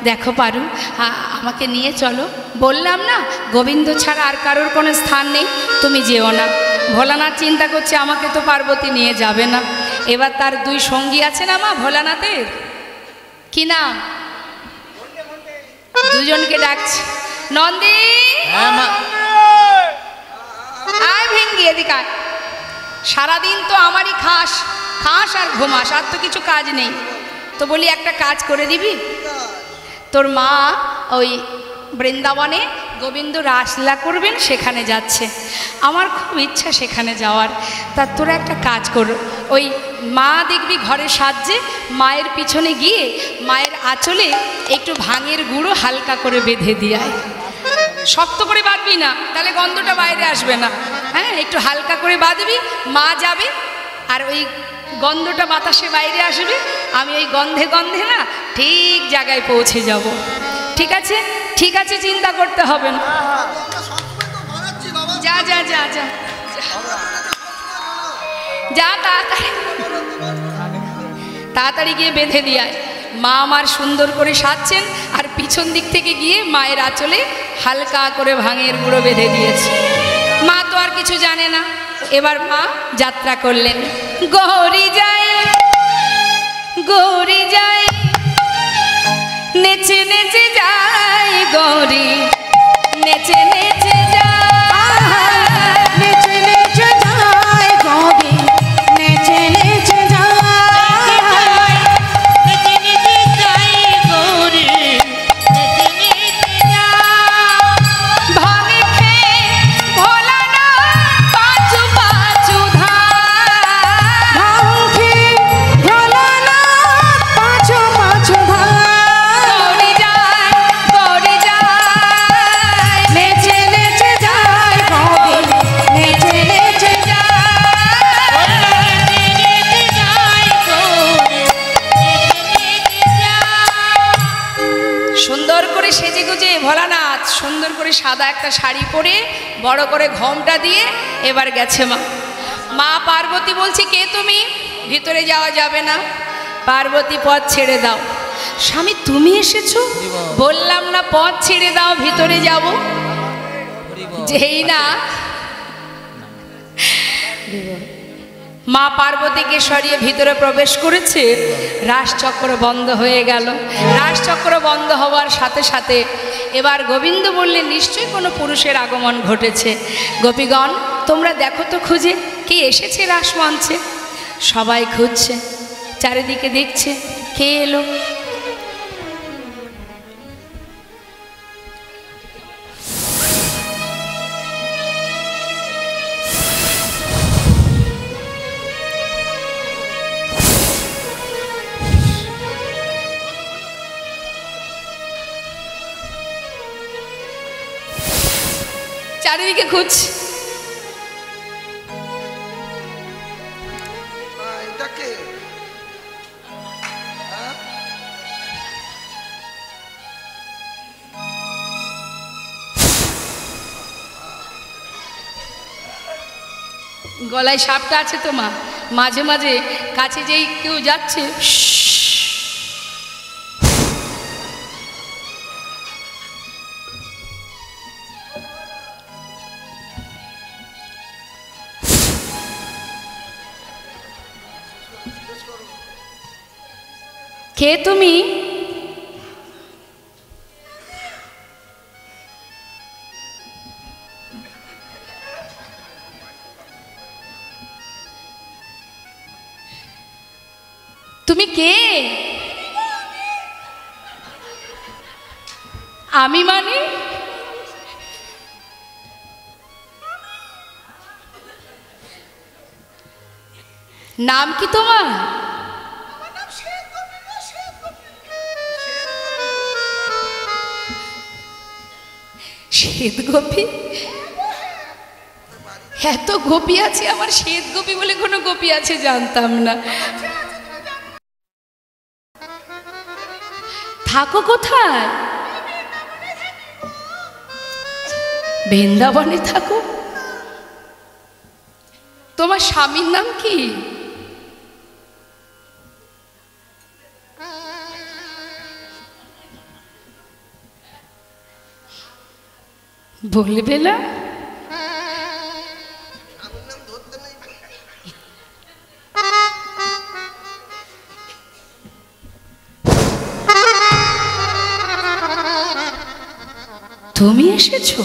দেখো পারু, আমাকে নিয়ে চলো। বললাম না গোবিন্দ ছাড়া আর কারোর কোনো স্থান নেই, তুমি যেও না। ভোলানাথ চিন্তা করছে আমাকে তো পার্বতী নিয়ে যাবে না। এবার তার দুই সঙ্গী আছে না মা ভোলানাথের, কি নাম? দুজনকে ডাকছে। নন্দী আয় ভেঙ্গি এদিকে আয়। সারাদিন তো আমারই খাস খাস আর ঘুমাস, আর তো কিছু কাজ নেই। তো বলি একটা কাজ করে দিবি, তোর মা ওই বৃন্দাবনে গোবিন্দ রাসলীলা করবেন সেখানে যাচ্ছে, আমার খুব ইচ্ছা সেখানে যাওয়ার। তা তোরা একটা কাজ কর, ওই মা দেখবি ঘরে সাজছে, মায়ের পিছনে গিয়ে মায়ের আঁচলে একটু ভাঙের গুঁড়ো হালকা করে বেঁধে দিয়ায়। শক্ত করে বাঁধবি না, তাহলে গন্ধটা বাইরে আসবে না। হ্যাঁ একটু হালকা করে বাঁধবি, মা যাবে আর ওই গন্ধটা বাতাসে বাইরে আসবে, আমি ওই গন্ধে গন্ধে না ঠিক জায়গায় পৌঁছে যাব। ঠিক আছে? ঠিক আছে, চিন্তা করতে হবে না। যা যা যা যা যা, তাড়াতাড়ি তাড়াতাড়ি গিয়ে বেঁধে দিয়ায়। মা আমার সুন্দর করে সাজছেন আর পিছন দিক থেকে গিয়ে মায়ের আঁচলে হালকা করে ভাঙের গুঁড়ো বেঁধে দিয়েছে। মা তো আর কিছু জানে না। এবার মা যাত্রা করলেন। গৌরী যাই গৌরী যাই, নেচে নেচে যাই গৌরী, নেচে নেচে যাই, নেচে নেচে যায় গৌরী, নেচে নেচে যায়, নেচে নেচে যাই গৌরী, নেচে নেচে যাই। ভাঙে খেয়ে ভোলানাথ পাঁচু পাঁচু ধার, ভাঙে ভোলানাথ পাঁচু পাঁচু ধার, গৌরী যায় নেচে করে সেজেগুজে ভোলানাথ সুন্দর করে সাদা একটা শাড়ি পরে বড় করে ঘোমটা দিয়ে এবার গেছে মা। মা পার্বতী বলছে, কে তুমি? ভিতরে যাওয়া যাবে না। পার্বতী, পথ ছেড়ে দাও। স্বামী, তুমি এসেছো? বললাম না পথ ছেড়ে দাও, ভিতরে যাব। যেই না মা পার্বতীকে সরিয়ে ভিতরে প্রবেশ করেছে, রাসচক্র বন্ধ হয়ে গেল। রাসচক্র বন্ধ হওয়ার সাথে সাথে এবার গোবিন্দ বললেন, নিশ্চয়ই কোনো পুরুষের আগমন ঘটেছে। গোপীগণ, তোমরা দেখো তো খুঁজে কে এসেছে রাসমঞ্চে। সবাই খুঁজছে, চারিদিকে দেখছে কে এলো। চারিদিকে খুঁজছে, গলায় সাপটা আছে তো মা। মাঝে মাঝে কাছে যেই কেউ যাচ্ছে, কে তুমি? তুমি কে? আমি মানে? নাম কি তোমার? শ্বেত গোপী? এত গোপী আছে, আমার শ্বেত গোপী বলে কোনো গোপী আছে জানতাম না। থাকো কোথায়? বৃন্দাবনে থাকো। তোমার স্বামীর নাম কি? বলবে না? তুমি এসেছো?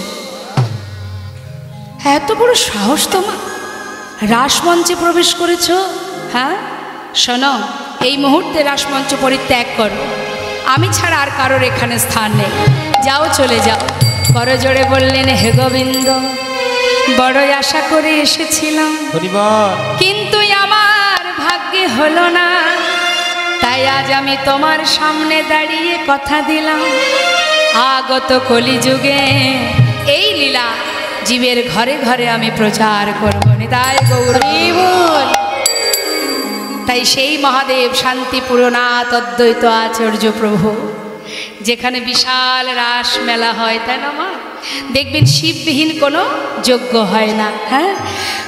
এত বড় সাহস তোমার, রাসমঞ্চে প্রবেশ করেছো? হ্যাঁ, শোনো, এই মুহূর্তে রাসমঞ্চ পরিত্যাগ করো। আমি ছাড়া আর কারোর এখানে স্থান নেই। যাও, চলে যাও। করজোড়ে বললেন, হে গোবিন্দ, বড়ই আশা করে এসেছিলাম, কিন্তু আমার ভাগ্যে হলো না। তাই আজ আমি তোমার সামনে দাঁড়িয়ে কথা দিলাম, আগত কলিযুগে এই লীলা জীবের ঘরে ঘরে আমি প্রচার করব। তাই গৌর বল। তাই সেই মহাদেব শান্তিপুরনাথ অদ্বৈত আচার্য প্রভু, যেখানে বিশাল রাস মেলা হয়, তাই না মা? দেখবেন শিববিহীন কোনো যজ্ঞ হয় না। হ্যাঁ,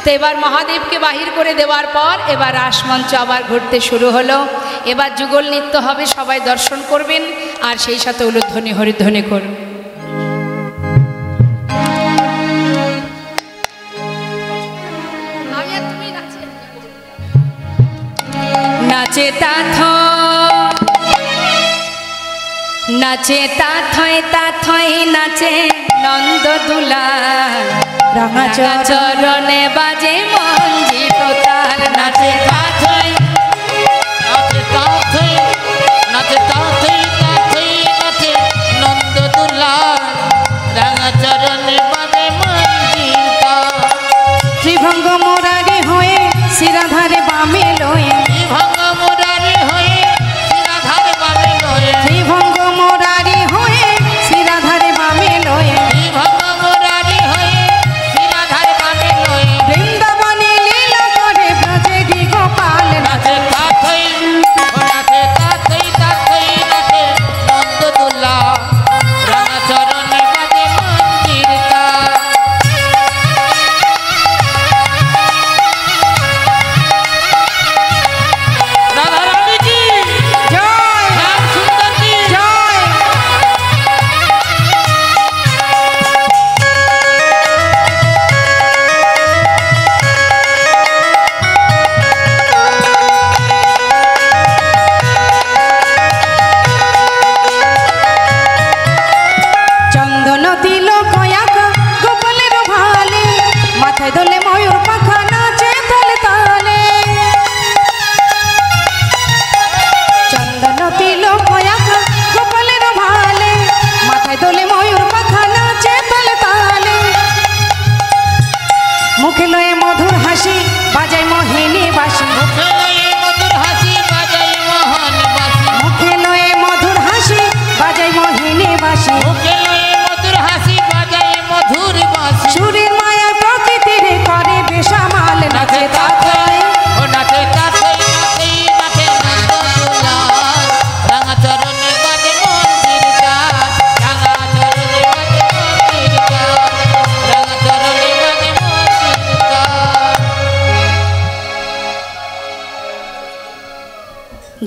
তো এবার মহাদেবকে বাহির করে দেওয়ার পর এবার রাসমঞ্চ আবার ঘুরতে শুরু হলো। এবার যুগল নৃত্য হবে, সবাই দর্শন করবেন আর সেই সাথে উলুধ্বনি হরিধ্বনি করুন। নাচে নাচে তাথয় তাথয় নাচে নন্দদুলা, রাঙা চরণে বাজে মঞ্জিত তার। নাচে তাথয় নাচে তাথই নাচে তাথই তাথই নাচে নন্দদুলা, রাঙা চরণে বাজে মঞ্জিত। ত্রিভঙ্গ মুরারি হয়ে শিরাধারে বামে লয়ে, ত্রিভঙ্গ মুরারি হয়ে শিরাধারে বামে লয়ে, ত্রিভঙ্গ মুরারি হয়ে শিরাধারে বামে লয়ে, ত্রিভঙ্গ মুরারি হয়ে শিরাধারে বামে লয়ে। বৃন্দাবনে লীলা করে ব্রজে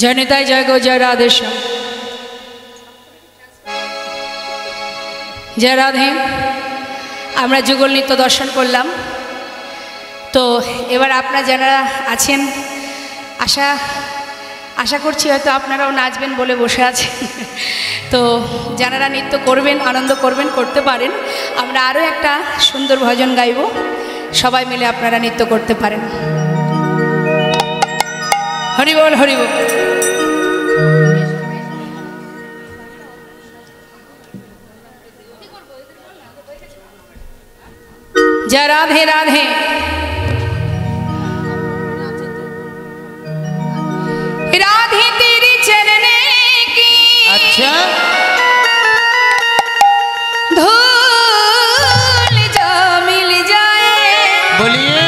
जय निताई जय गो जय राधेश्याम जय राधे। আমরা যুগল নৃত্য দর্শন করলাম। তো এবার আপনারা যারা আছেন আশা আশা করছি হয়তো আপনারাও নাচবেন বলে বসে আছেন। তো যারা নৃত্য করবেন আনন্দ করবেন করতে পারেন। আমরা আরও একটা সুন্দর ভজন গাইব, সবাই মিলে আপনারা নৃত্য করতে পারেন। হরি বল হরি বল। जय राधे राधे। राधे तेरी चरने की अच्छा धूल जो मिल जाए, बोलिए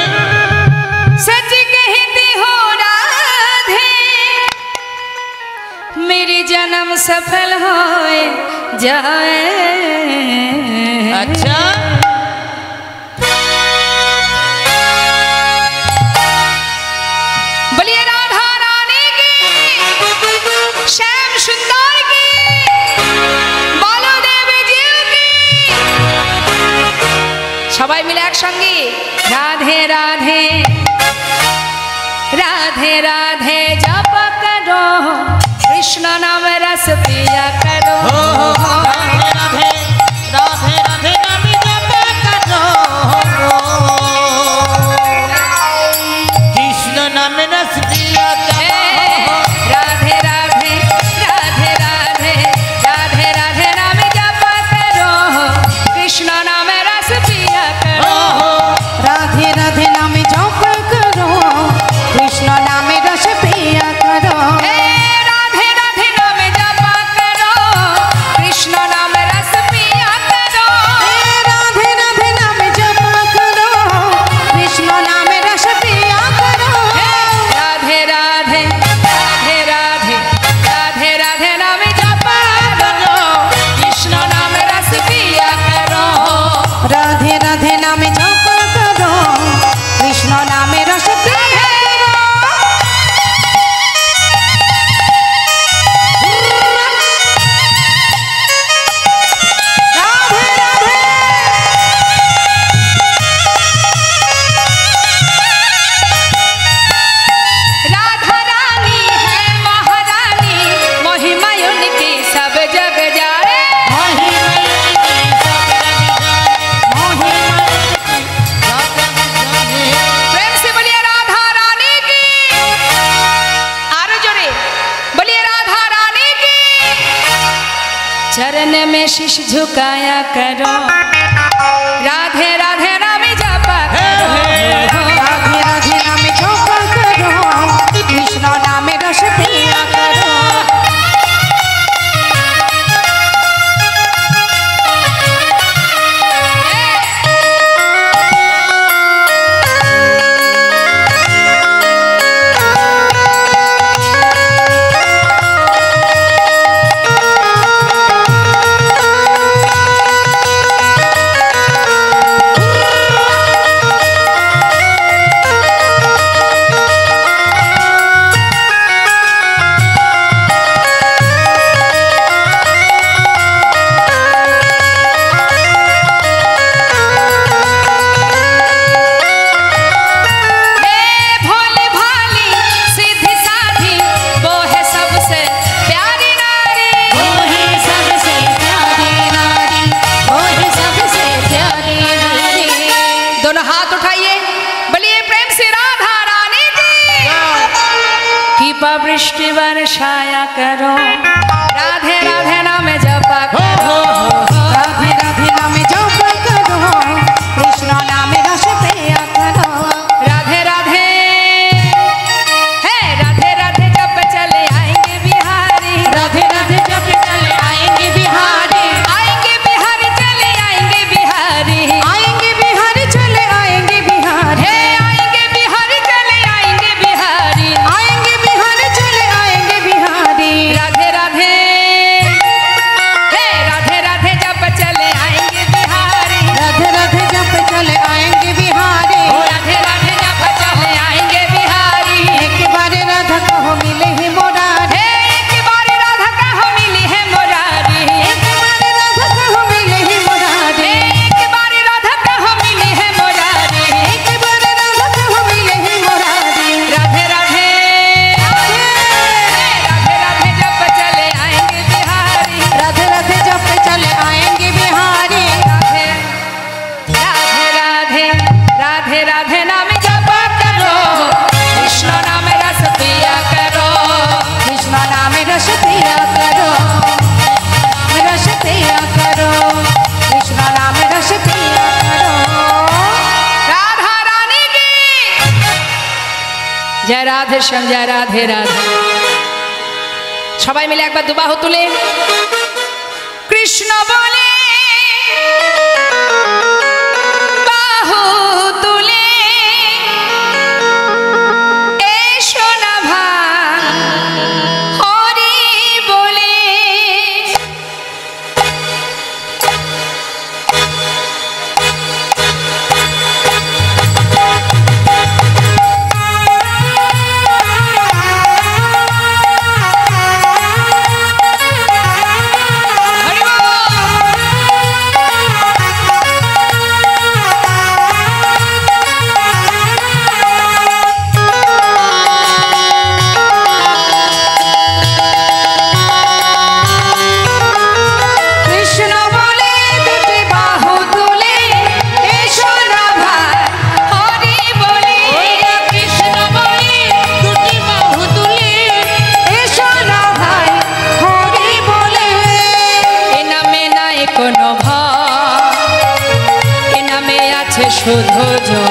सच कहती हो राधे मेरी जन्म सफल हो जाए। अच्छा श्याम सुंदर की बोलो देवी जीव की। सबाई मिले एक संगी राधे राधे राधे राधे जप करो कृष्ण नाम रस पिया करो। राधे राधे राधे राधे नाम जप करो कृष्ण नाम रस पिया करो। राधे राधे राधे राधे राधे राधे नाम जप करो कृष्ण नाम रस पिया करो। राधे राधे नाम जप करो कृष्ण नाम रस पिया करो। राधे राधे नाम जप करो कृष्ण नाम रस पिया करो। राधे राधे नाम जप करो कृष्ण नाम रस पिया करो। राधे राधे राधे राधे राधे राधे नाम जप करो कृष्ण नाम रस पिया करो। राधे राधे नाम जप करो कृष्ण नाम रस पिया करो। राधे राधे राधा रानी है महारानी महिमा उनकी सब जग जाए। प्रेम से बोलिए राधा रानी की। आरो जोरे बोलिए राधा रानी की। चरण में शीश झुकाया करो राधे राधे नाम जपा करो। राधे राधे नाम जप करो कृष्ण नाम रस पिया करो। भोली भाली सीधी साधी वो है सबसे प्यारी नारी। सबसे प्यारी नारी वो है सबसे प्यारी नारी। दोनों हाथ उठाइए बोलिए प्रेम से राधा रानी की। कृपा वृष्टि वर्षाया करो राधे राधे नाम जपा करो। राधे राधे नाम जप करो कृष्ण नाम रस पिया करो। राधे राधे है राधे राधे जब चले आएंगे बिहारी। राधे राधे जप चले आएंगे बिहारी। आएंगे बिहारी चले आएंगे बिहारी। आएंगे बिहारी चले आएंगे बिहारी। हे आएंगे बिहारी चले आएंगे बिहारी। आएंगे बिहारी चले आएंगे बिहारी। राधे राधे রাধে শ্যাম জয় রাধে রাধে। সবাই মিলে একবার দুবাহু তুলে কৃষ্ণ বলে বাহু তুলে এসো না ভাই হরি বলে। শুধু